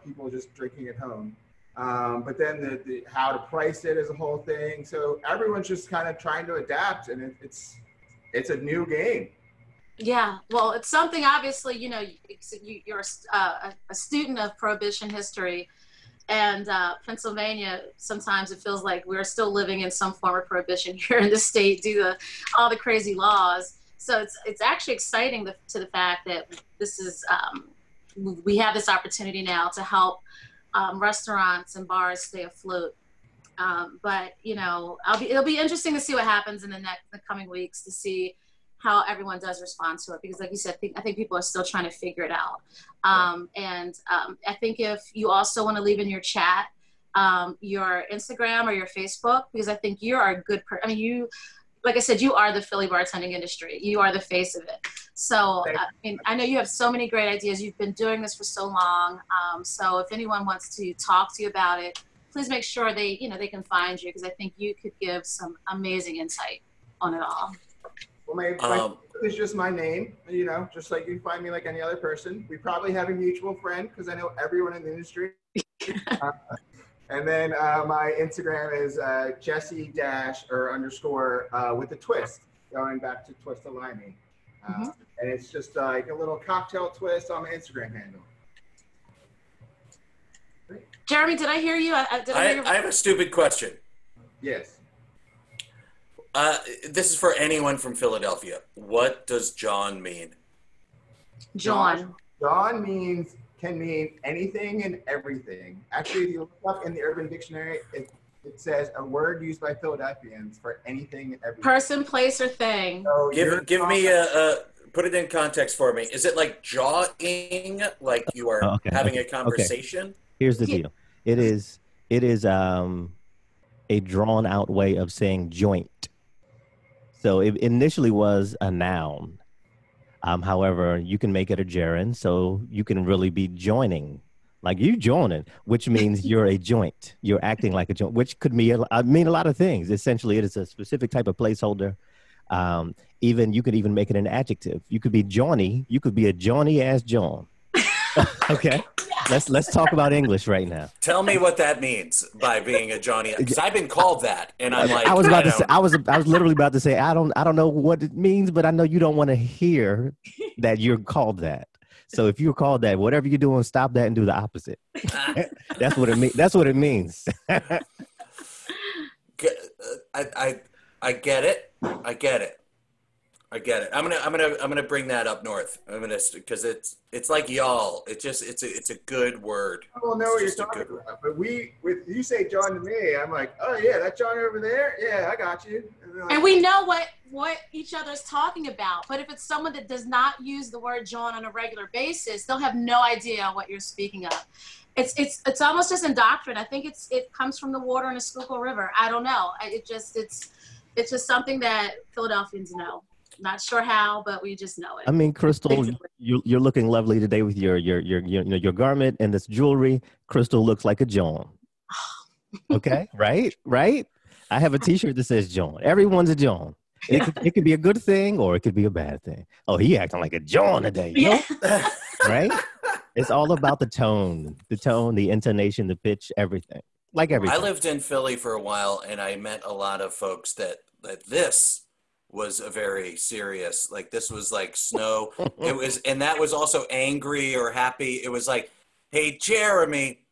people just drinking at home. But then the how to price it is a whole thing. So everyone's just kind of trying to adapt, and it's a new game. Yeah, well, it's something, obviously, you're a student of Prohibition history. And Pennsylvania, sometimes it feels like we're still living in some form of prohibition here in the state due to all the crazy laws. So it's actually exciting to the fact that this is we have this opportunity now to help restaurants and bars stay afloat. But it'll be interesting to see what happens in the coming weeks, to see how everyone does respond to it, because like you said, I think people are still trying to figure it out. And I think if you also want to leave in your chat your Instagram or your Facebook, because I think you are a good you, like I said, you are the Philly bartending industry. You are the face of it. So I know you have so many great ideas. You've been doing this for so long. So if anyone wants to talk to you about it, please make sure they can find you, because I think you could give some amazing insight on it all. Well, my is just my name, just like you find me like any other person. We probably have a mutual friend because I know everyone in the industry. And then my Instagram is Jesse _ with a twist, going back to Twist of Limey. And it's just like a little cocktail twist on my Instagram handle. Jeremy, did I hear you? I have a stupid question. Yes. This is for anyone from Philadelphia. What does John mean? John can mean anything and everything. Actually, if you look up in the Urban Dictionary, it says a word used by Philadelphians for anything and everything. Person, place, or thing. So give me put it in context for me. Is it like jawing, like you are having a conversation? Okay. Here's the deal. It is a drawn out way of saying joint. So it initially was a noun. However, you can make it a gerund, so you can really be joining, like you joining, which means you're a joint. You're acting like a joint, which could mean a lot of things. Essentially, it is a specific type of placeholder. You could even make it an adjective. You could be Johnny. You could be a Johnny ass John. Okay. Let's talk about English right now. Tell me what that means by being a Johnny, because I've been called that, and I'm like, I was literally about to say I don't know what it means, but I know you don't want to hear that you're called that. So if you're called that, whatever you're doing, stop that and do the opposite. That's what it means. That's what it means. I get it. I get it. I get it. I'm gonna bring that up north. Because it's like y'all. It's a good word. I don't know what you're talking about, but you say John to me, I'm like, oh yeah, that John over there. Yeah, I got you. And we know what each other's talking about. But if it's someone that does not use the word John on a regular basis, they'll have no idea what you're speaking of. It's almost just indoctrined. I think it comes from the water in the Schuylkill River. I don't know. It's just something that Philadelphians know. Not sure how, but we just know it. I mean, Christal, you're looking lovely today with your garment and this jewelry. Christal looks like a John. Okay, right. I have a T-shirt that says John. Everyone's a John. It could be a good thing or it could be a bad thing. Oh, he acting like a John today. Yeah. Right? It's all about the tone, the intonation, the pitch, everything. Like everything. I lived in Philly for a while, and I met a lot of folks that this was a very serious, like this was like snow. It was, and that was also angry or happy. It was like, hey, Jeremy.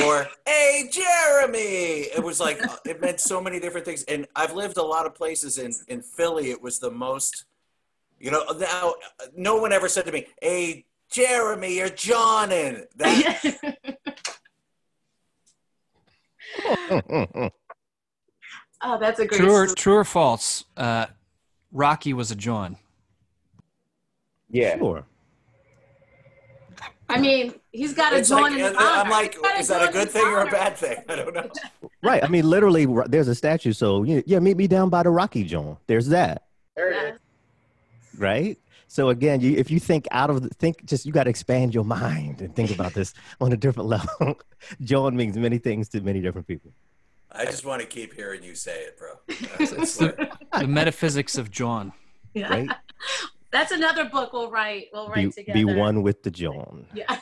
Or, hey, Jeremy. It was like, it meant so many different things. And I've lived a lot of places in Philly. It was the most, now no one ever said to me, hey, Jeremy, you're Johnin. Oh, that's a great True or false? Rocky was a John. Yeah. Sure. I mean, he's got a John in his honor. I'm like, is that a good thing or a bad thing? I don't know. Right. I mean, literally, there's a statue. So, yeah, meet me down by the Rocky John. There's that. There it is. Right? So, again, if you think you got to expand your mind and think about this on a different level. John means many things to many different people. I just want to keep hearing you say it, bro. It's the metaphysics of John. Yeah. Right? That's another book we'll write together. Be one with the John. Yeah.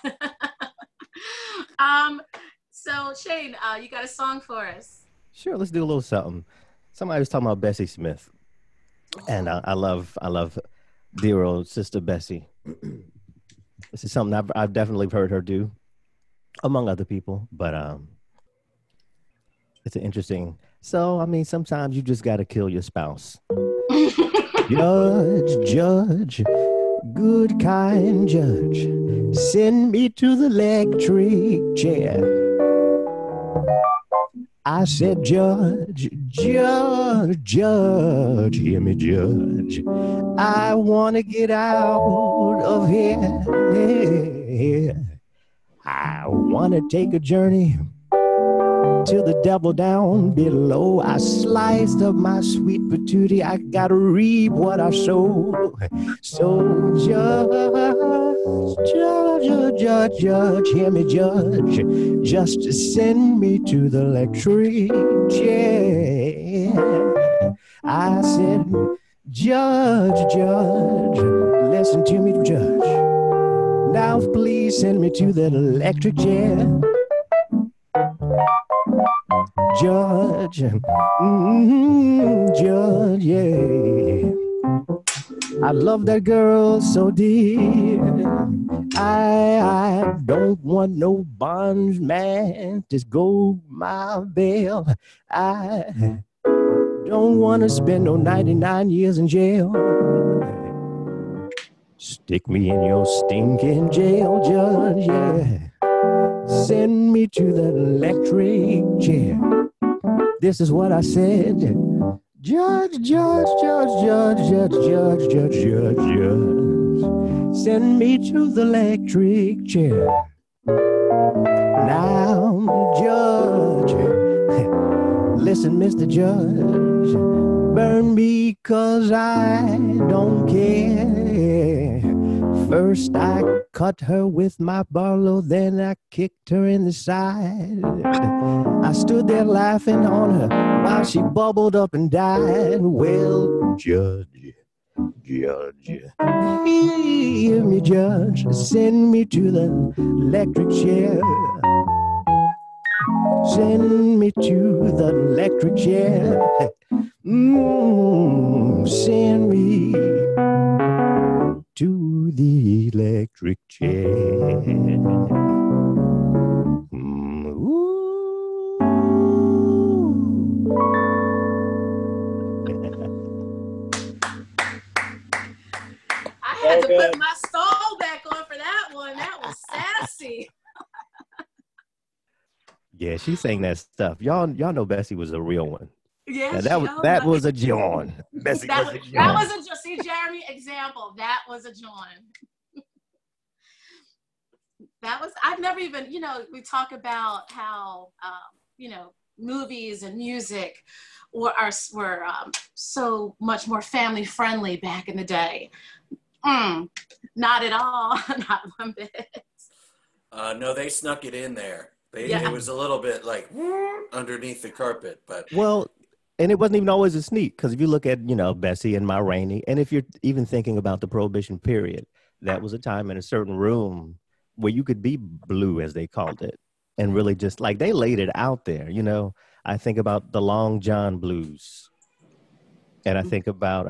So Shayne, you got a song for us? Sure, let's do a little something. Somebody was talking about Bessie Smith. And I love dear old sister Bessie. This is something I've definitely heard her do, among other people, but it's an interesting. So, I mean, sometimes you just got to kill your spouse. Judge, good kind judge, send me to the electric chair. I said, judge, hear me, judge. I want to get out of here. I want to take a journey to the devil down below. I sliced up my sweet patootie. I gotta reap what I sow. So judge, hear me, judge. Just send me to the electric chair. I said, judge, listen to me, judge. Now please send me to the electric chair. Judge, judge, yeah. I love that girl so dear. I don't want no bondsman to go my bail. I don't want to spend no 99 years in jail. Stick me in your stinking jail, judge, yeah. Send me to the electric chair. This is what I said. Judge. Send me to the electric chair. Now, judge, listen, Mr. Judge, burn me 'cause I don't care. First I cut her with my barlow, then I kicked her in the side. I stood there laughing on her while she bubbled up and died. Well, judge, hear me, judge, send me to the electric chair. Send me to the electric chair. Send me to the electric chair. had to put my stole back on for that one. That was sassy. Yeah, she sang that stuff. Y'all know Bessie was a real one. Yeah, that was a John. Bessie that was a was John. a see, Jeremy, example. That was a John. I've never even, we talk about how, movies and music were so much more family friendly back in the day. Not at all, not one bit. No, they snuck it in there. It was a little bit like underneath the carpet, but well, and it wasn't even always a sneak, because if you look at Bessie and Ma Rainey, and if you're even thinking about the Prohibition period, that was a time in a certain room where you could be blue, as they called it, and really just like they laid it out there. I think about the Long John blues, and I think about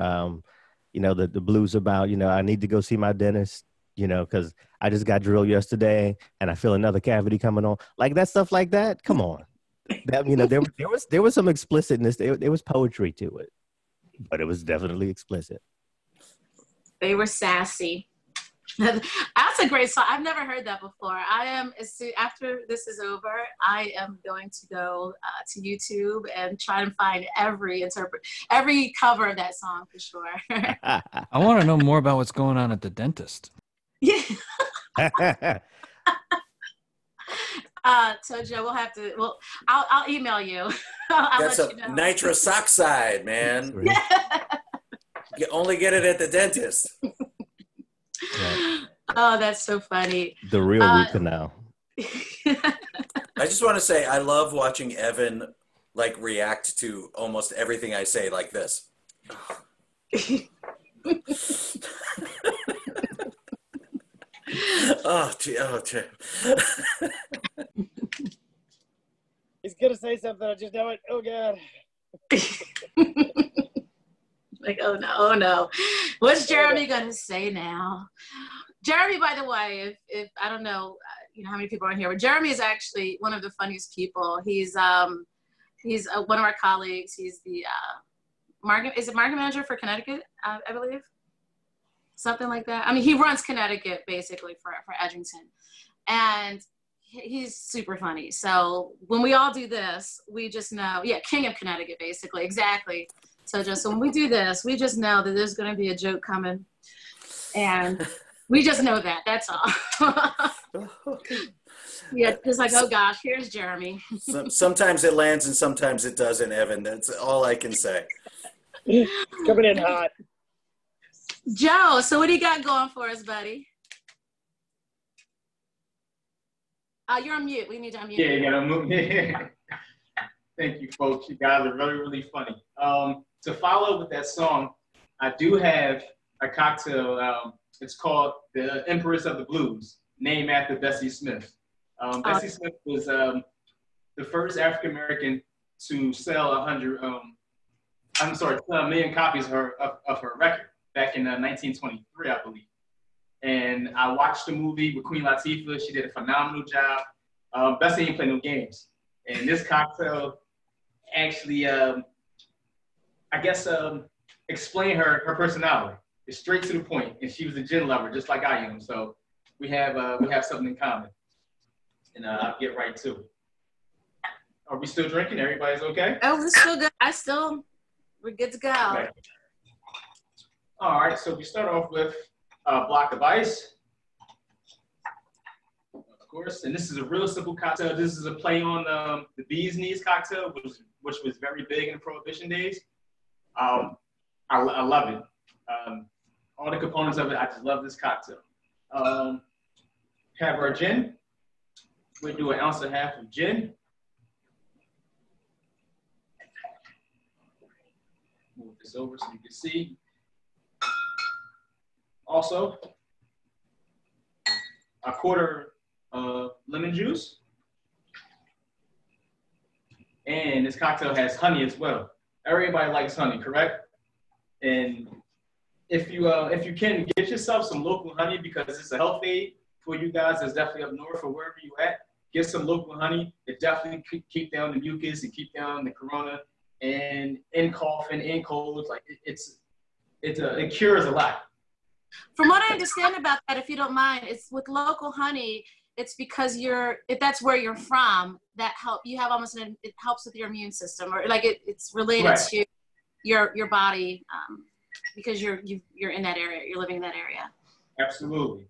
the blues about I need to go see my dentist, because I just got drilled yesterday and I feel another cavity coming on, like that stuff like that. Come on, that there was some explicitness. There was poetry to it, but it was definitely explicit. They were sassy. That's a great song. I've never heard that before. After this is over, I am going to go to YouTube and try to find every cover of that song for sure. I want to know more about what's going on at the dentist. Yeah. So Joe, we'll have to. Well, I'll email you. I'll that's let you know. Nitrous oxide, man. You only get it at the dentist. Right. Oh, that's so funny. The real root canal. I just want to say I love watching Evan react to almost everything I say like this. Oh, gee. He's gonna say something. I just know it. Oh God. Oh no. What's Jeremy gonna say now? Jeremy, by the way, if I don't know, how many people are in here, but Jeremy is actually one of the funniest people. He's one of our colleagues. He's the market manager for Connecticut, I believe, something like that. I mean, he runs Connecticut basically for Edgington, and he's super funny. So when we all do this, we just know, king of Connecticut, basically, exactly. So when we do this, we just know that there's going to be a joke coming, and we just know that. That's all. Yeah, just like, oh gosh, here's Jeremy. Sometimes it lands and sometimes it doesn't, Evan. That's all I can say. Coming in hot. Joe, so what do you got going for us, buddy? You're on mute. We need to unmute. Yeah, you gotta move. Thank you, folks. You guys are really, really funny. To follow with that song, I do have a cocktail. It's called the Empress of the Blues, named after Bessie Smith. Bessie Smith was the first African American to sell 1 million copies of her record back in 1923, I believe. And I watched the movie with Queen Latifah. She did a phenomenal job. Bessie ain't play no games. And this cocktail actually, explain her personality. It's straight to the point. And she was a gin lover, just like I am. So we have something in common. And I'll get right to it. Are we still drinking? Everybody's okay? Oh, we're still good. We're good to go. Okay. All right, so we start off with a block of ice, of course, and this is a real simple cocktail. This is a play on the bee's knees cocktail, which was very big in the Prohibition days. I love it. All the components of it, I just love this cocktail. Have our gin. We'll do 1.5 ounces of gin. Move this over so you can see. Also, 1/4 lemon juice. And this cocktail has honey as well. Everybody likes honey, correct? And if you can, get yourself some local honey, because it's a health aid for you guys that's definitely up north or wherever you at. Get some local honey. It definitely keep down the mucus and keep down the corona and in coughing, in colds. Like it cures a lot. From what I understand about that, if you don't mind, it's with local honey. It's because if that's where you're from, that you have almost it helps with your immune system, or like it's related to your body, because you're in that area, you're living in that area. Absolutely.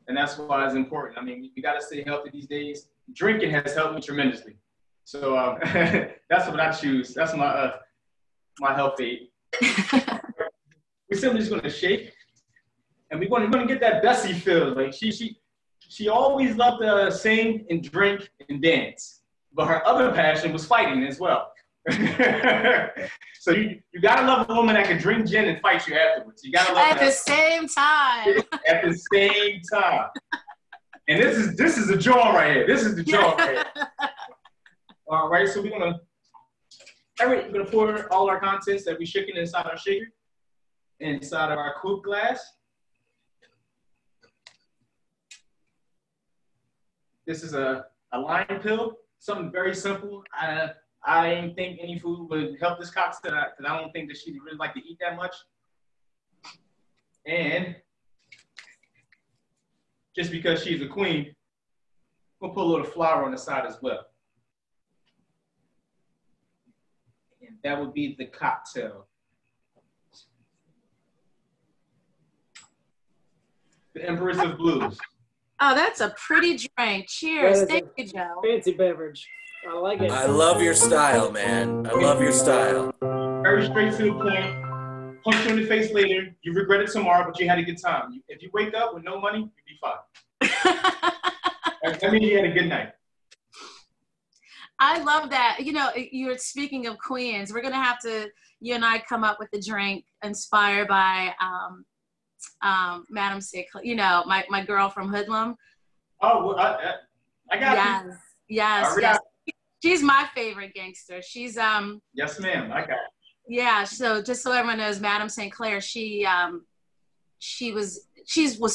And that's why it's important. I mean, you got to stay healthy these days. Drinking has helped me tremendously. So that's what I choose. That's my health aid. We're simply just going to shake, and we're going to get that Bessie feel. Like she always loved to sing and drink and dance, but her other passion was fighting as well. So you gotta love a woman that can drink gin and fight you afterwards. You gotta love at the same time. At the same time. And this is a jaw right here. This is the jaw right here. All right, so we're gonna pour all our contents that we shaking inside our shaker, inside of our coupe glass. This is a lime pill, something very simple. I didn't think any food would help this cocktail because I don't think that she'd really like to eat that much. And just because she's a queen, we'll put a little flour on the side as well. And that would be the cocktail. The Empress of Blues. Oh, that's a pretty drink. Cheers. Thank you, Joe. Fancy beverage. I like it. I love your style, man. I love your style. Very straight to the point. Punch you in the face later. You regret it tomorrow, but you had a good time. If you wake up with no money, you'll be fine. That means you had a good night. I love that. You know, you're speaking of queens. We're going to have to, you and I, come up with a drink inspired by Madam Sick, you know, my girl from Hoodlum. Oh, well, I got you. Yes. She's my favorite gangster. She's yes, ma'am. I got it. Yeah. So just so everyone knows, Madam St. Clair, she was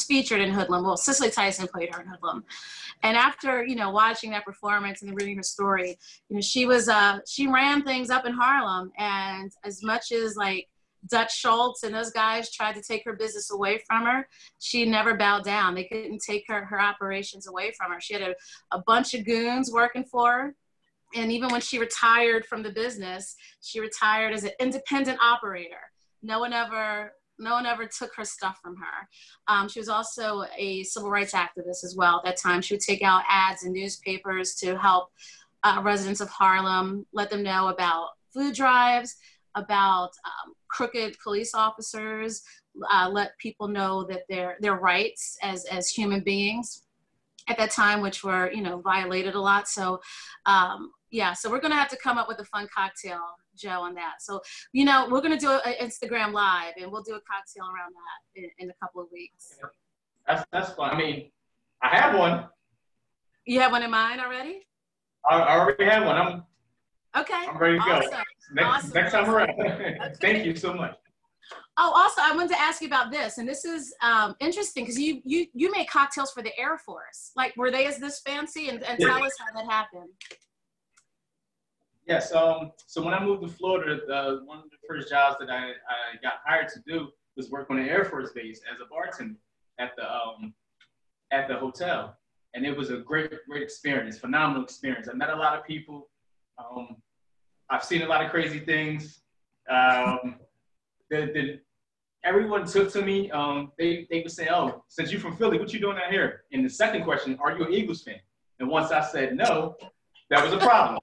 featured in Hoodlum. Well, Cicely Tyson played her in Hoodlum. And after, you know, watching that performance and reading her story, you know, she ran things up in Harlem, and as much as like Dutch Schultz and those guys tried to take her business away from her, she never bowed down. They couldn't take her operations away from her. She had a bunch of goons working for her. And even when she retired from the business, she retired as an independent operator. No one ever took her stuff from her. She was also a civil rights activist as well. At that time, she would take out ads in newspapers to help residents of Harlem, let them know about food drives, about crooked police officers, let people know that their rights as human beings at that time, which were, you know, violated a lot. So yeah, so we're gonna have to come up with a fun cocktail, Joe, on that. So, you know, we're gonna do an Instagram live, and we'll do a cocktail around that in a couple of weeks. That's fun. I mean, I have one. You have one in mind already? I already have one. Okay. I'm ready to go. Awesome. Next time around. Okay. Thank you so much. Oh, also, I wanted to ask you about this, and this is interesting because you made cocktails for the Air Force. Like, were they as this fancy? And tell us how that happened. Yes. So when I moved to Florida, one of the first jobs that I got hired to do was work on the Air Force base as a bartender at the hotel, and it was a great experience, phenomenal experience. I met a lot of people. I've seen a lot of crazy things. Everyone took to me. They would say, "Oh, since you're from Philly, what you doing out here?" And the second question, "Are you an Eagles fan?" And once I said no, that was a problem.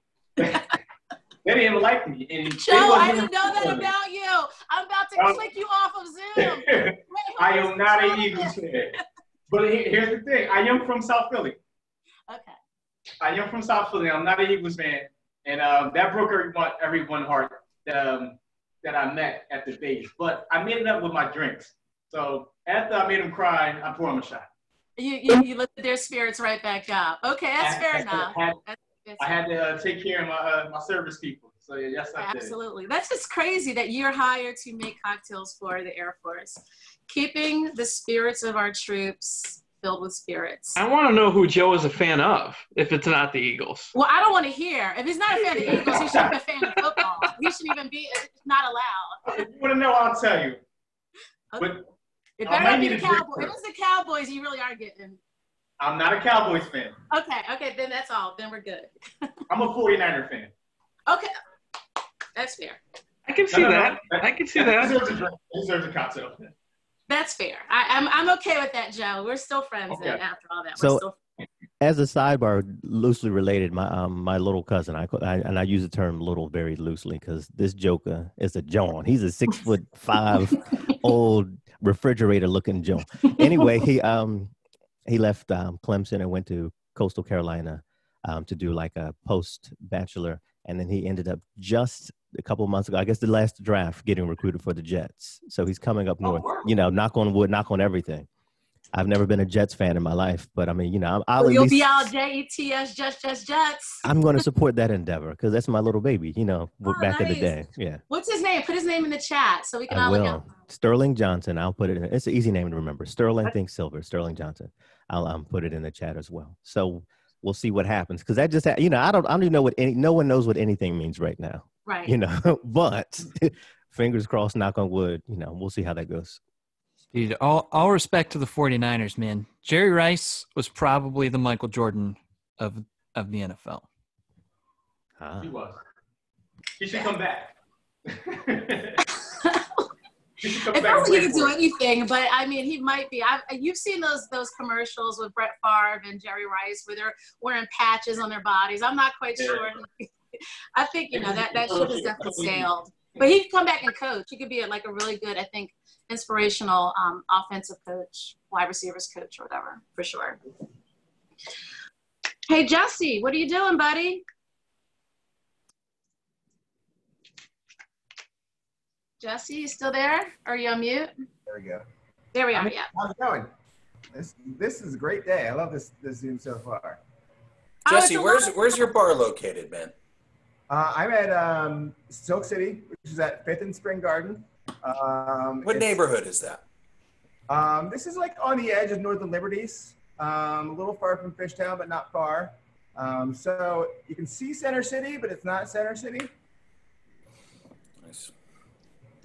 They didn't even like me. And Joe, I didn't know that about you. I'm about to click you off of Zoom. I am not an Eagles fan. But here's the thing. I am from South Philly. Okay. I am from South Philly. I'm not an Eagles fan. And that broke everyone's heart that I met at the base. But I made it up with my drinks. So after I made them cry, I poured them a shot. You lifted their spirits right back up. Okay, that's fair enough. I had to take care of my service people. So yes, I did. Absolutely. That's just crazy that you're hired to make cocktails for the Air Force. Keeping the spirits of our troops filled with spirits. I want to know who Joe is a fan of, if it's not the Eagles. Well, I don't want to hear. If he's not a fan of the Eagles, he shouldn't be a fan of football. He shouldn't even be not allowed. If you want to know, I'll tell you. Okay. It I better might not be need the a drink Cowboys. If first. it's the Cowboys, you really are getting. I'm not a Cowboys fan. Okay, then that's all. Then we're good. I'm a 49er fan. Okay, that's fair. I can see that. I can see that. Deserves a cocktail. That's fair. I'm okay with that, Joe. We're still friends then after all that. So- We're still As a sidebar, loosely related, my little cousin, I use the term "little" very loosely because this joker is a John. He's a 6'5" old refrigerator-looking John. Anyway, he left Clemson and went to Coastal Carolina to do like a post-bachelor, and then he ended up just a couple of months ago, I guess the last draft, getting recruited for the Jets. So he's coming up north. You know, knock on wood, knock on everything. I've never been a Jets fan in my life, but I mean, you know, you'll be all Jets, Jets. I'm going to support that endeavor because that's my little baby, you know, back in the day. Yeah. What's his name? Put his name in the chat so we can I all will. look up. Sterling Johnson. I'll put it in. It's an easy name to remember. Sterling thinks silver. Sterling Johnson. I'll put it in the chat as well. So we'll see what happens because that just, you know, I don't even know no one knows what anything means right now. Right. You know, but fingers crossed, knock on wood, you know, we'll see how that goes. Dude, all respect to the 49ers, man. Jerry Rice was probably the Michael Jordan of the NFL. He was. He should come back. It feels like he can do anything, but I mean, he might be. You've seen those commercials with Brett Favre and Jerry Rice where they're wearing patches on their bodies. I'm not quite sure. I think, you know, that ship has definitely sailed. But he could come back and coach. He could be like a really good, I think, inspirational offensive coach, wide receivers coach, or whatever, for sure. Hey, Jesse, what are you doing, buddy? Jesse, you still there? Are you on mute? There we go. There we are, yeah. How's it going? This is a great day. I love this Zoom so far. Jesse, where's your bar located, man? I'm at Silk City, which is at 5th and Spring Garden. What neighborhood is that? This is like on the edge of Northern Liberties, a little far from Fishtown, but not far. So you can see Center City, but it's not Center City. Nice.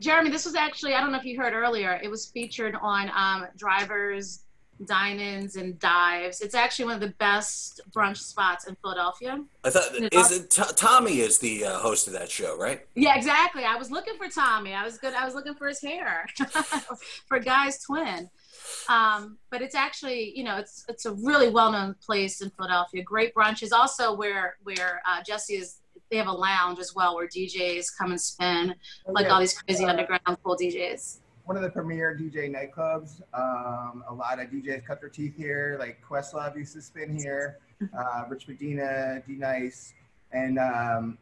Jeremy, this was actually, I don't know if you heard earlier, it was featured on Drivers, Dine-Ins, and Dives. It's actually one of the best brunch spots in Philadelphia. I thought, Tommy is the host of that show, right? Yeah, exactly. I was looking for Tommy. I was looking for his hair, for Guy's twin. But it's actually, you know, it's a really well-known place in Philadelphia. Great brunches. Also where Jesse is, they have a lounge as well where DJs come and spin, all these crazy underground cool DJs. One of the premier DJ nightclubs. A lot of DJs cut their teeth here, like Questlove used to spin here, Rich Medina, D-Nice, and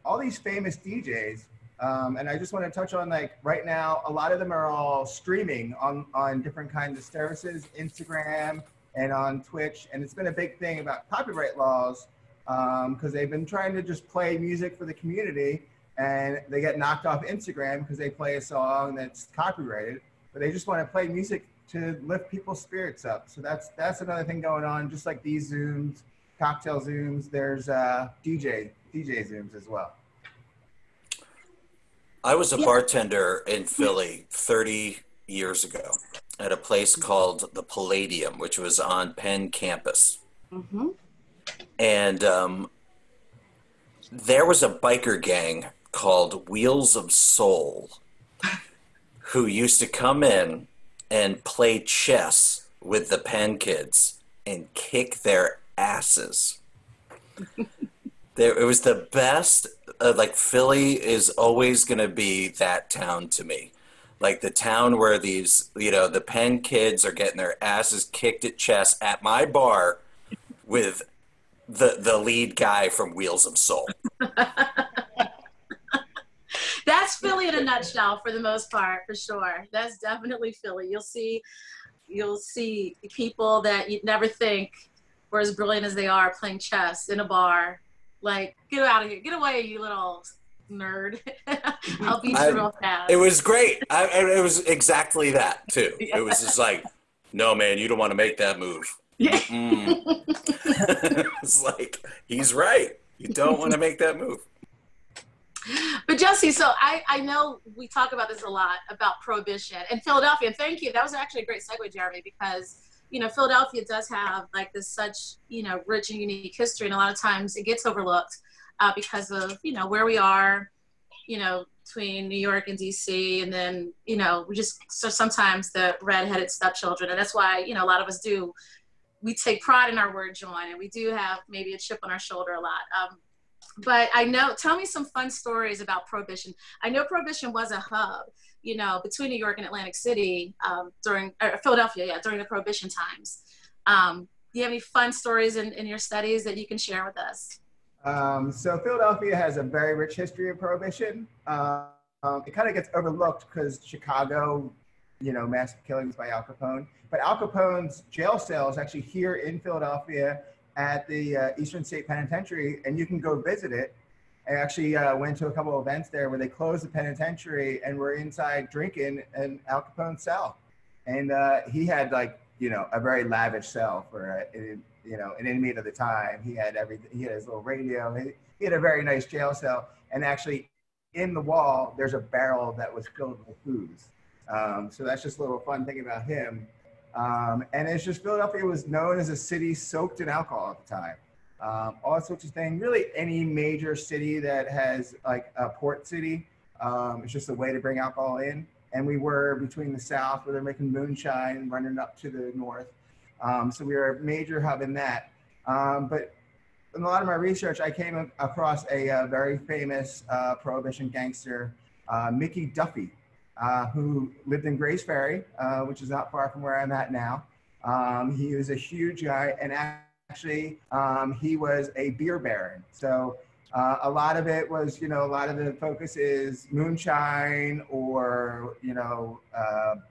all these famous DJs. And I just want to touch on, like, right now, a lot of them are all streaming on different kinds of services, Instagram and on Twitch. And it's been a big thing about copyright laws because they've been trying to just play music for the community and they get knocked off Instagram because they play a song that's copyrighted. But they just want to play music to lift people's spirits up. So that's another thing going on. Just like these Zooms, cocktail Zooms, there's DJ Zooms as well. I was a bartender in Philly 30 years ago at a place called the Palladium, which was on Penn campus. Mm-hmm. And there was a biker gang called Wheels of Soul who used to come in and play chess with the Penn kids and kick their asses. It was the best. Like, Philly is always going to be that town to me. Like, the town where these, you know, the Penn kids are getting their asses kicked at chess at my bar with the lead guy from Wheels of Soul. That's Philly in a nutshell for the most part, for sure. That's definitely Philly. You'll see people that you'd never think were as brilliant as they are playing chess in a bar. Like, get out of here. Get away, you little nerd. I'll beat you real fast. It was great. It was exactly that, too. Yeah. It was just like, no, man, you don't want to make that move. Yeah. It's like, he's right. You don't want to make that move. But Jesse, Jussie, so I know we talk about this a lot about Prohibition and Philadelphia. And thank you. That was actually a great segue, Jeremy, because, you know, Philadelphia does have like this such, you know, rich and unique history. And a lot of times it gets overlooked because of, you know, where we are, you know, between New York and DC. And then, you know, so sometimes the redheaded stepchildren. And that's why, you know, a lot of us we take pride in our word join, and we do have maybe a chip on our shoulder a lot. But tell me some fun stories about Prohibition. I know Prohibition was a hub, you know, between New York and Atlantic City during Philadelphia, during the Prohibition times. Do you have any fun stories in your studies that you can share with us? So Philadelphia has a very rich history of Prohibition. It kind of gets overlooked because Chicago, you know, massive killings by Al Capone. But Al Capone's jail cell is actually here in Philadelphia at the Eastern State Penitentiary, and you can go visit it. I actually went to a couple of events there where they closed the penitentiary and we're inside drinking in Al Capone's cell. And he had, like, you know, a very lavish cell for you know, an inmate of the time. He had everything. He had his little radio. He had a very nice jail cell. And actually, in the wall, there's a barrel that was filled with booze. So that's just a little fun thing about him. And it's just Philadelphia was known as a city soaked in alcohol at the time. All sorts of things. Really, any major city that has like a port city, it's just a way to bring alcohol in. And we were between the South, where they're making moonshine, running up to the North. So we were a major hub in that. But in a lot of my research, I came across a very famous Prohibition gangster, Mickey Duffy, who lived in Grays Ferry, which is not far from where I'm at now. He was a huge guy, and actually he was a beer baron. So a lot of it was, you know, a lot of the focus is moonshine or, you know,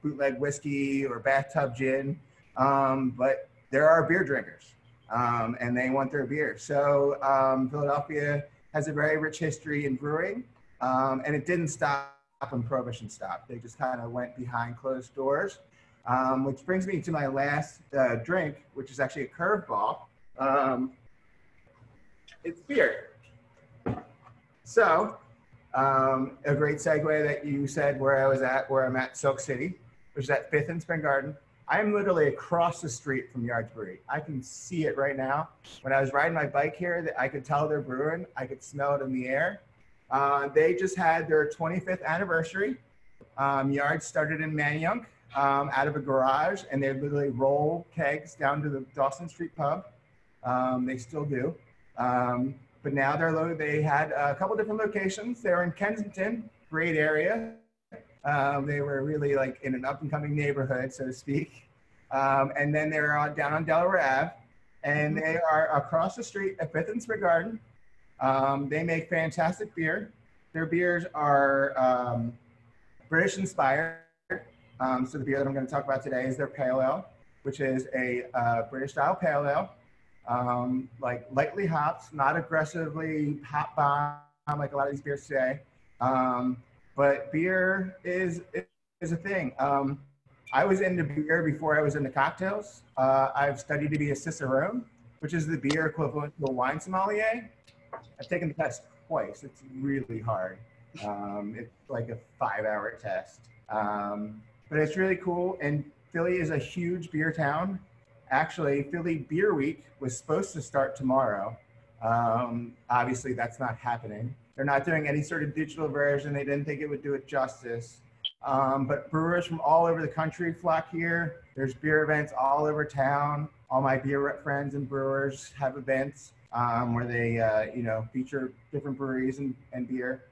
bootleg whiskey or bathtub gin. But there are beer drinkers, and they want their beer. So Philadelphia has a very rich history in brewing, and it didn't stop when Prohibition stopped. They just kind of went behind closed doors, which brings me to my last drink, which is actually a curveball. It's beer. So a great segue that you said where I'm at Silk City, which is at 5th and Spring Garden. I am literally across the street from Yard's Brewery. I can see it right now. When I was riding my bike here, I could tell they're brewing. I could smell it in the air. They just had their 25th anniversary. Yard started in Manayunk out of a garage, and they literally roll kegs down to the Dawson Street pub. They still do. But now they had a couple different locations. They were in Kensington, great area. They were really like in an up and coming neighborhood, so to speak. And then they're down on Delaware Ave, and they are across the street at 5th and Spring Garden. They make fantastic beer. Their beers are British inspired. So the beer that I'm going to talk about today is their Pale Ale, which is a British style Pale Ale. Like lightly hopped, not aggressively hop bomb like a lot of these beers today. But beer is a thing. I was into beer before I was into cocktails. I've studied to be a Cicerone, which is the beer equivalent to a wine sommelier. I've taken the test twice. It's really hard. It's like a 5-hour test. But it's really cool. And Philly is a huge beer town. Actually, Philly Beer Week was supposed to start tomorrow. Obviously, that's not happening. They're not doing any sort of digital version. They didn't think it would do it justice. But brewers from all over the country flock here. There's beer events all over town. All my beer friends and brewers have events where they, you know, feature different breweries and beer.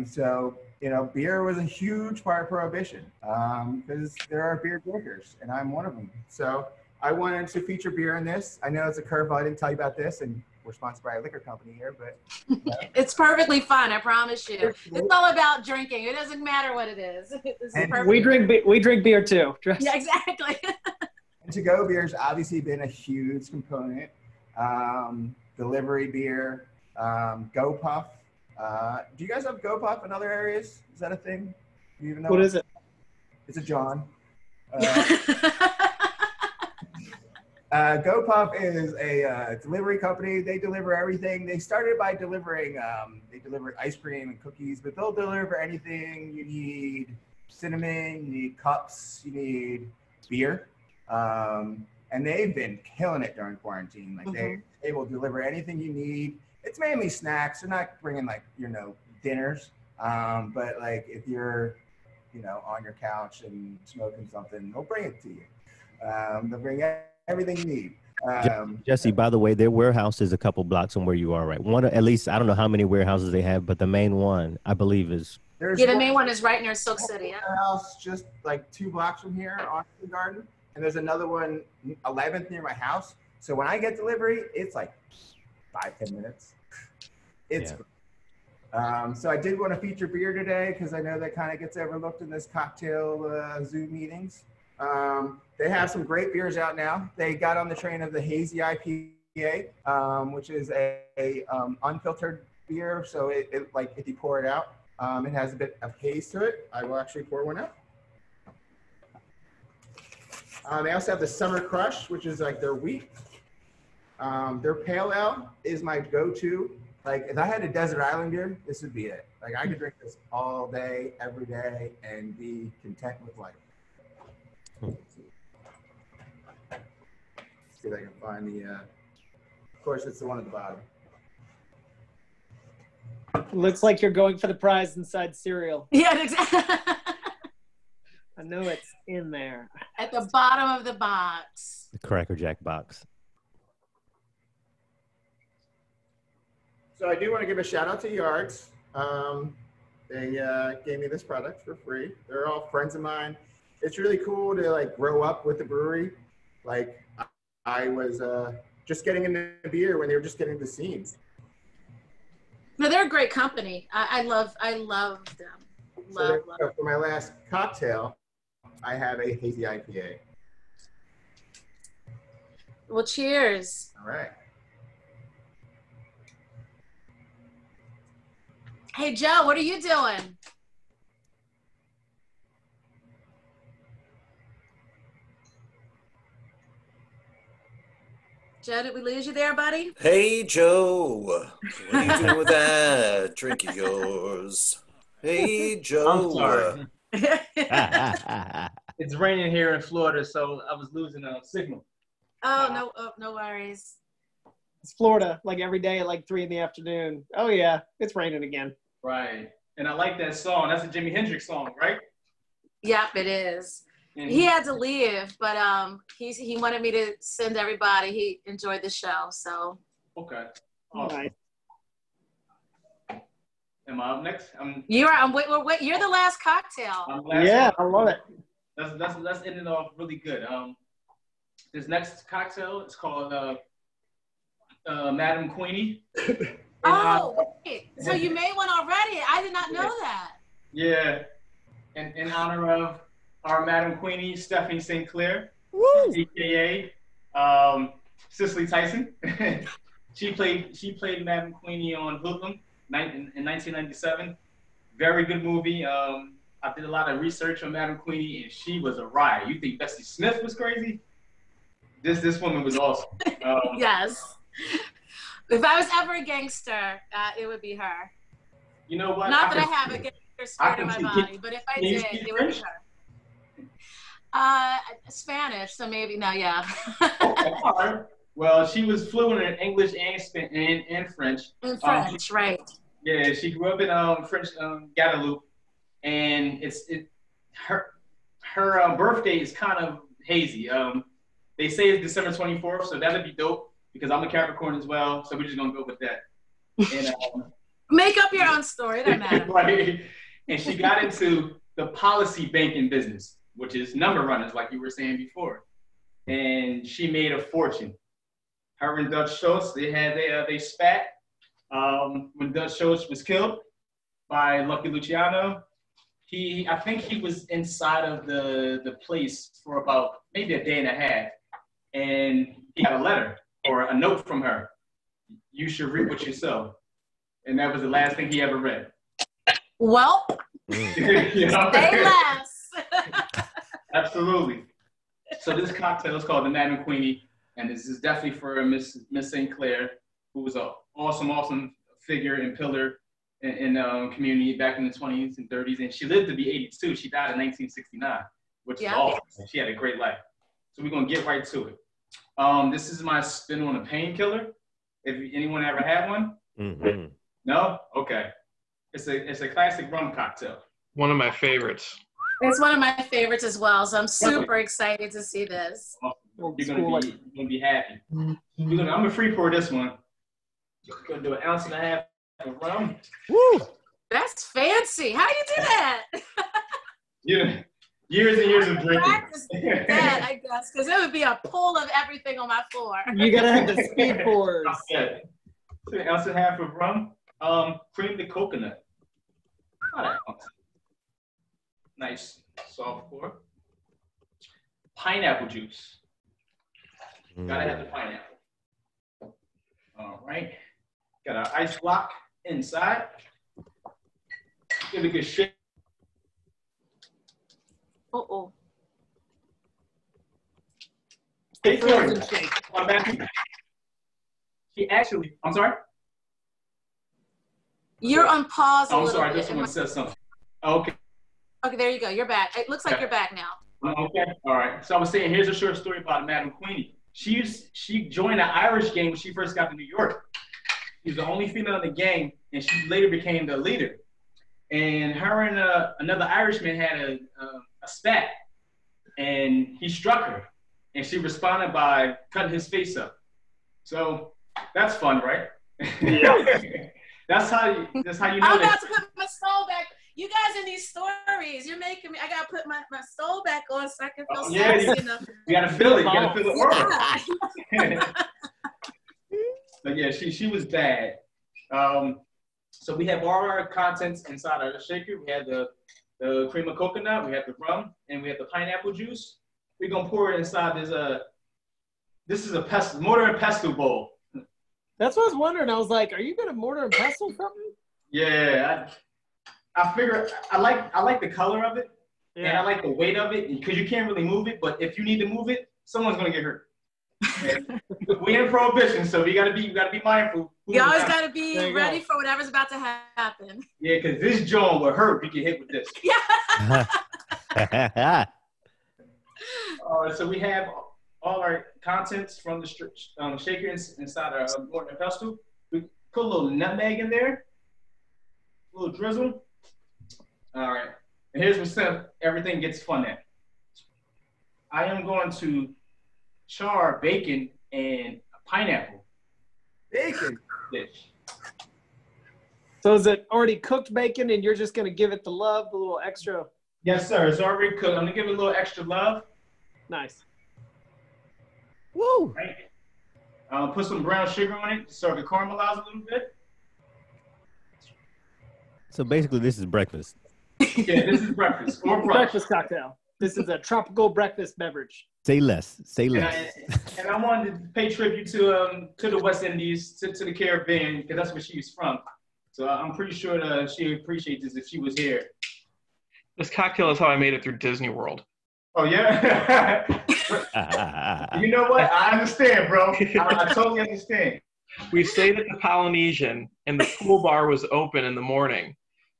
So, you know, beer was a huge part of Prohibition because there are beer drinkers, and I'm one of them. So I wanted to feature beer in this. I know it's a curveball. I didn't tell you about this, and we're sponsored by a liquor company here, but it's perfectly fun. I promise you. It's all about drinking. It doesn't matter what it is. We drink beer too. Yeah, exactly. And to-go beer's obviously been a huge component. Delivery beer, Go Puff. Do you guys have Go Puff in other areas? Is that a thing? Do you even know? What is it? It's a John. GoPuff is a delivery company. They deliver everything. They started by delivering, they delivered ice cream and cookies, but they'll deliver anything you need. Cinnamon, you need cups, you need beer. And they've been killing it during quarantine. Like they will deliver anything you need. It's mainly snacks. They're not bringing like, dinners. But like if you're, on your couch and smoking something, they'll bring it to you. They'll bring everything you need. Jesse, by the way, their warehouse is a couple blocks from where you are, right? One, at least, I don't know how many warehouses they have, but the main one, I believe, is. The main one is right near Silk City. Yeah. Warehouse just like 2 blocks from here on the garden. And there's another one, 11th near my house. So when I get delivery, it's like 5-10 minutes. It's great. So I did want to feature beer today because I know that kind of gets overlooked in this cocktail Zoom meetings. They have some great beers out now. They got on the train of the Hazy IPA, which is a unfiltered beer. So it like if you pour it out, it has a bit of haze to it. I will actually pour one out. They also have the Summer Crush, which is like their wheat. Their pale ale is my go-to. Like if I had a desert island beer, this would be it. Like I could drink this all day, every day, and be content with life. Let's see if I can find the, of course, it's the one at the bottom. Looks like you're going for the prize inside cereal. Yeah, exactly. I know it's in there. At the bottom of the box. The Cracker Jack box. So I do want to give a shout out to Yards. They gave me this product for free. They're all friends of mine. It's really cool to like grow up with the brewery. Like I was just getting into beer when they were just getting the scenes. No, they're a great company. I love them. Love. So for my last cocktail, I have a hazy IPA. Well, cheers. All right. Hey, Joe, what are you doing? Joe, did we lose you there, buddy? Hey, Joe. What are you doing with that drink of yours? Hey, Joe. I'm sorry. It's raining here in Florida, so I was losing a signal. No worries. It's Florida, like every day at like 3 in the afternoon. Oh yeah, it's raining again. Right. And I like that song. That's a Jimi Hendrix song, right? Yep, it is. And he had to leave, but he wanted me to send everybody. He enjoyed the show, so. Okay. Awesome. Nice. Am I up next? You are. Wait, you're the last cocktail. Yeah, I love it. Let's end it off really good. This next cocktail is called Madam Queenie. Wait. So you made one already? I did not know that. Yeah. In honor of our Madam Queenie, Stephanie St. Clair, aka Cicely Tyson. she played Madam Queenie on Hoodlum in 1997. Very good movie. I did a lot of research on Madam Queenie, and she was a riot. You think Bessie Smith was crazy? This woman was awesome. Yes. If I was ever a gangster, it would be her. You know what? Not that I have a gangster spirit in my body, but if I did, it would be her. Spanish, so maybe no, yeah. Okay. Well, she was fluent in English and French. In French, right? Yeah, she grew up in French Guadeloupe, and her birthday is kind of hazy. They say it's December 24th, so that'd be dope because I'm a Capricorn as well. So we're just gonna go with that. And, make up your own story, doesn't matter. Right. And she got into the policy banking business, which is number runners, like you were saying before. And she made a fortune. Her and Dutch Schultz, they spat when Dutch Schultz was killed by Lucky Luciano. I think he was inside of the place for about maybe a day and a half, and he got a letter or a note from her. You should reap what you sow. And that was the last thing he ever read. Well, you know? Stay less. Absolutely. So this cocktail is called the Madam Queenie. And this is definitely for Miss St. Clair, who was an awesome figure and pillar in community back in the 20s and 30s. And she lived to be 82. She died in 1969, which is awesome. She had a great life. So we're going to get right to it. This is my spin on a painkiller. If anyone ever had one? Mm-hmm. No? Okay. It's a classic rum cocktail. One of my favorites. It's one of my favorites as well, so I'm super excited to see this. You're gonna be happy. I'm gonna free pour this one. Gonna do 1.5 ounces of rum. Woo! That's fancy. How do you do that? Yeah, years and years of drinking. Practice that, I guess, because it would be a pull of everything on my floor. You gotta have the speed pours. Okay. So 1.5 ounces of rum. Cream the coconut. Nice soft pour. Pineapple juice. Gotta have the pineapple. All right. Got our ice block inside. Give it a good shake. Uh-oh. Hey, Florian. She actually, I'm sorry? You're on pause a I'm little sorry, bit. this one says something. Okay. Okay, there you go. You're back. It looks like you're back now. Okay, all right. So I was saying, here's a short story about Madam Queenie. She joined the Irish gang when she first got to New York. She was the only female in the gang, and she later became the leader. And her and another Irishman had a spat, and he struck her, and she responded by cutting his face up. So that's fun, right? Yeah. That's how you know. I'm about to put my soul back. You guys in these stories, you're making me. I gotta put my soul back on so I can feel sexy enough. You gotta feel it. You gotta feel it work. But yeah, she was bad. So we have all our contents inside our shaker. We have the cream of coconut, we have the rum, and we have the pineapple juice. We're gonna pour it inside this is a mortar and pestle bowl. That's what I was wondering. I was like, are you gonna mortar and pestle something? Yeah, I figure I like the color of it, and I like the weight of it because you can't really move it. But if you need to move it, someone's gonna get hurt. We in prohibition, so you gotta be mindful. You always gotta be ready for whatever's about to happen. Yeah, because this joint will hurt if you get hit with this. Yeah. All right, so we have all our contents from the shaker inside our mortar and pestle. We put a little nutmeg in there, a little drizzle. All right, and here's where everything gets fun at. I am going to char bacon and pineapple. Bacon dish. So is it already cooked bacon and you're just going to give it the love, the little extra? Yes, sir. It's already cooked. I'm going to give it a little extra love. Nice. Woo! Right. Put some brown sugar on it so it can caramelize a little bit. So basically, this is breakfast. Yeah, this is breakfast or brunch. Breakfast cocktail. This is a tropical breakfast beverage. Say less. Say less. And I wanted to pay tribute to the West Indies, to the Caribbean, because that's where she's from. So I'm pretty sure that she would appreciate this if she was here. This cocktail is how I made it through Disney World. Oh, yeah? You know what? I understand, bro. I totally understand. We stayed at the Polynesian, and the pool bar was open in the morning.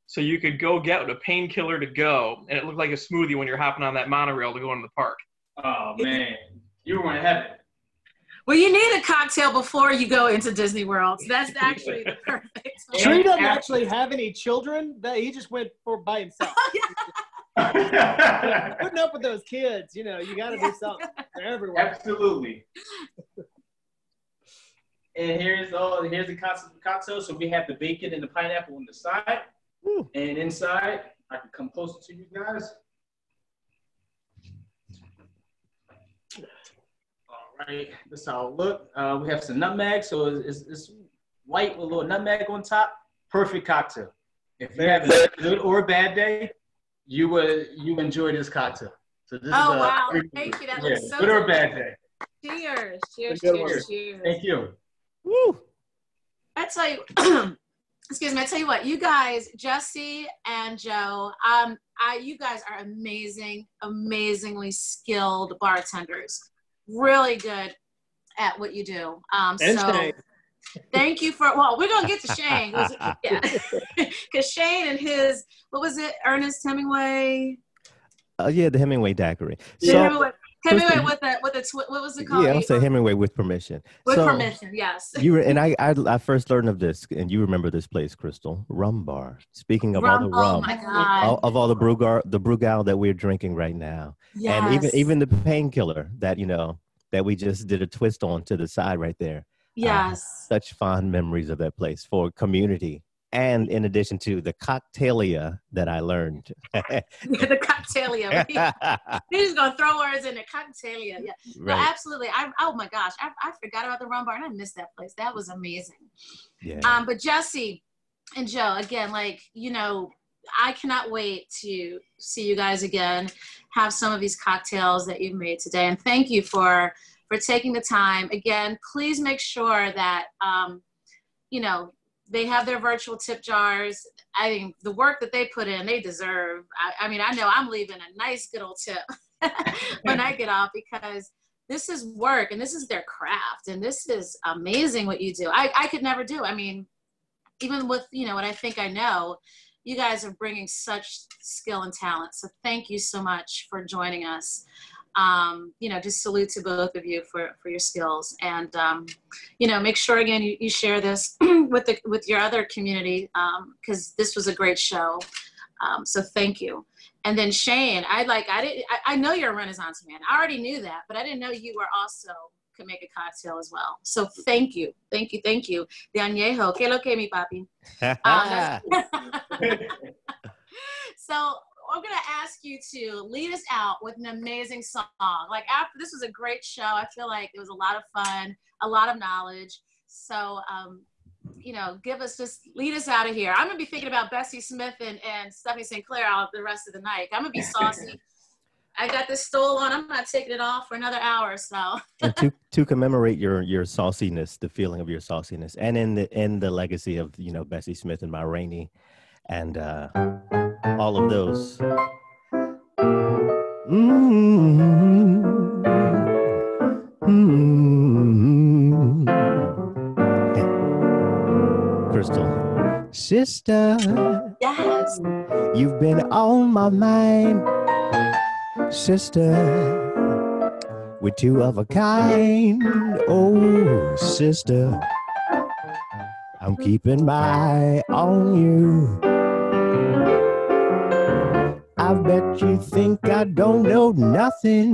So you could go get a painkiller to go, and it looked like a smoothie when you're hopping on that monorail to go into the park. Oh, man. You were in heaven. Well, you need a cocktail before you go into Disney World. So that's actually the perfect. Tree doesn't actually have any children. He just went by himself. Putting up with those kids, you got to do something. They're everywhere. Absolutely. And here's the cocktail. So we have the bacon and the pineapple on the side. Woo. And inside, I can come closer to you guys. All right, this is how it look. We have some nutmeg, so it's white with a little nutmeg on top. Perfect cocktail. If you have a good or a bad day, you enjoy this cocktail. So this wow, thank you. That looks so good or a bad day. Cheers, cheers, cheers, cheers. Thank you. Woo! I tell you, excuse me. I tell you what, you guys, Jesse and Joe, you guys are amazing, amazingly skilled bartenders. Really good. at what you do. And So Shayne. thank you for, well, we're going to get to Shayne. Because Shayne and his, what was it, Ernest Hemingway? Yeah, the Hemingway daiquiri. The So, Hemingway with what was it called? yeah, I'll say Hemingway with permission. With So, permission, yes. You were, and I first learned of this, and you remember this place, Christal, Rum Bar. Speaking of all the rum, oh my God. of all the Brugal that we're drinking right now, Yes. and even the painkiller that that we just did a twist on to the side right there. Yes. Such fond memories of that place for community. And in addition to the cocktailia that I learned. The cocktailia. We're just going to throw words in the cocktailia. Yeah. Right. No, absolutely. Oh my gosh. I forgot about the Rum Bar and I missed that place. That was amazing. Yeah. But Jesse and Joe, again, I cannot wait to see you guys again, have some of these cocktails that you've made today. And thank you for taking the time. Again, please make sure that, they have their virtual tip jars. I think the work that they put in, they deserve. I mean, I know I'm leaving a nice good old tip when I get off, because this is work and this is their craft. And this is amazing what you do. I could never do. I mean, even with, what I think I know, you guys are bringing such skill and talent. So thank you so much for joining us. Just salute to both of you for your skills, and make sure again you share this with your other community, because this was a great show. So thank you. And then Shayne, I know you're a Renaissance man. I already knew that, but I didn't know you were also could make a cocktail as well. So thank you. De añejo, que lo que mi papi. So I'm going to ask you to lead us out with an amazing song. After this was a great show. I feel like it was a lot of fun, a lot of knowledge. So, lead us out of here. I'm going to be thinking about Bessie Smith and Stephanie St. Clair all the rest of the night. I'm going to be saucy. I got this stole on. I'm not taking it off for another hour or so. And to commemorate your sauciness, the feeling of your sauciness, and in the legacy of Bessie Smith and Ma Rainey, and all of those. Christal, sister, yes, you've been on my mind, sister, we're two of a kind. Oh, sister, I'm keeping my eye on you. I bet you think I don't know nothing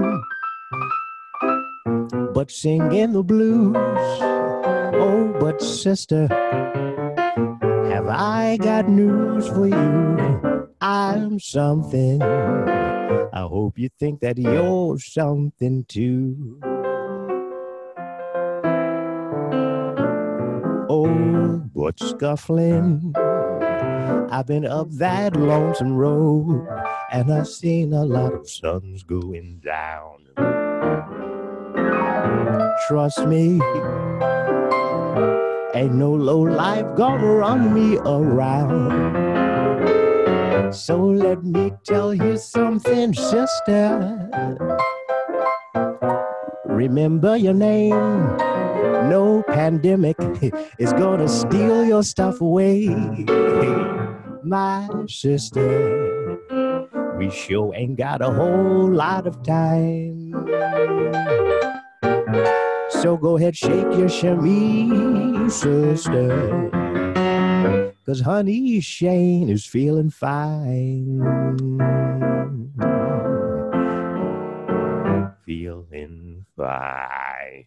but singing the blues. Oh, but sister, have I got news for you? I'm something. I hope you think that you're something too. Oh, but scuffling, I've been up that lonesome road, and I've seen a lot of suns going down. Trust me, ain't no low life gonna run me around. So let me tell you something, sister. Remember your name. No pandemic is gonna steal your stuff away. My sister, we sure ain't got a whole lot of time. So go ahead, shake your chemise, sister, 'cause honey, Shayne is feeling fine. Feeling fine.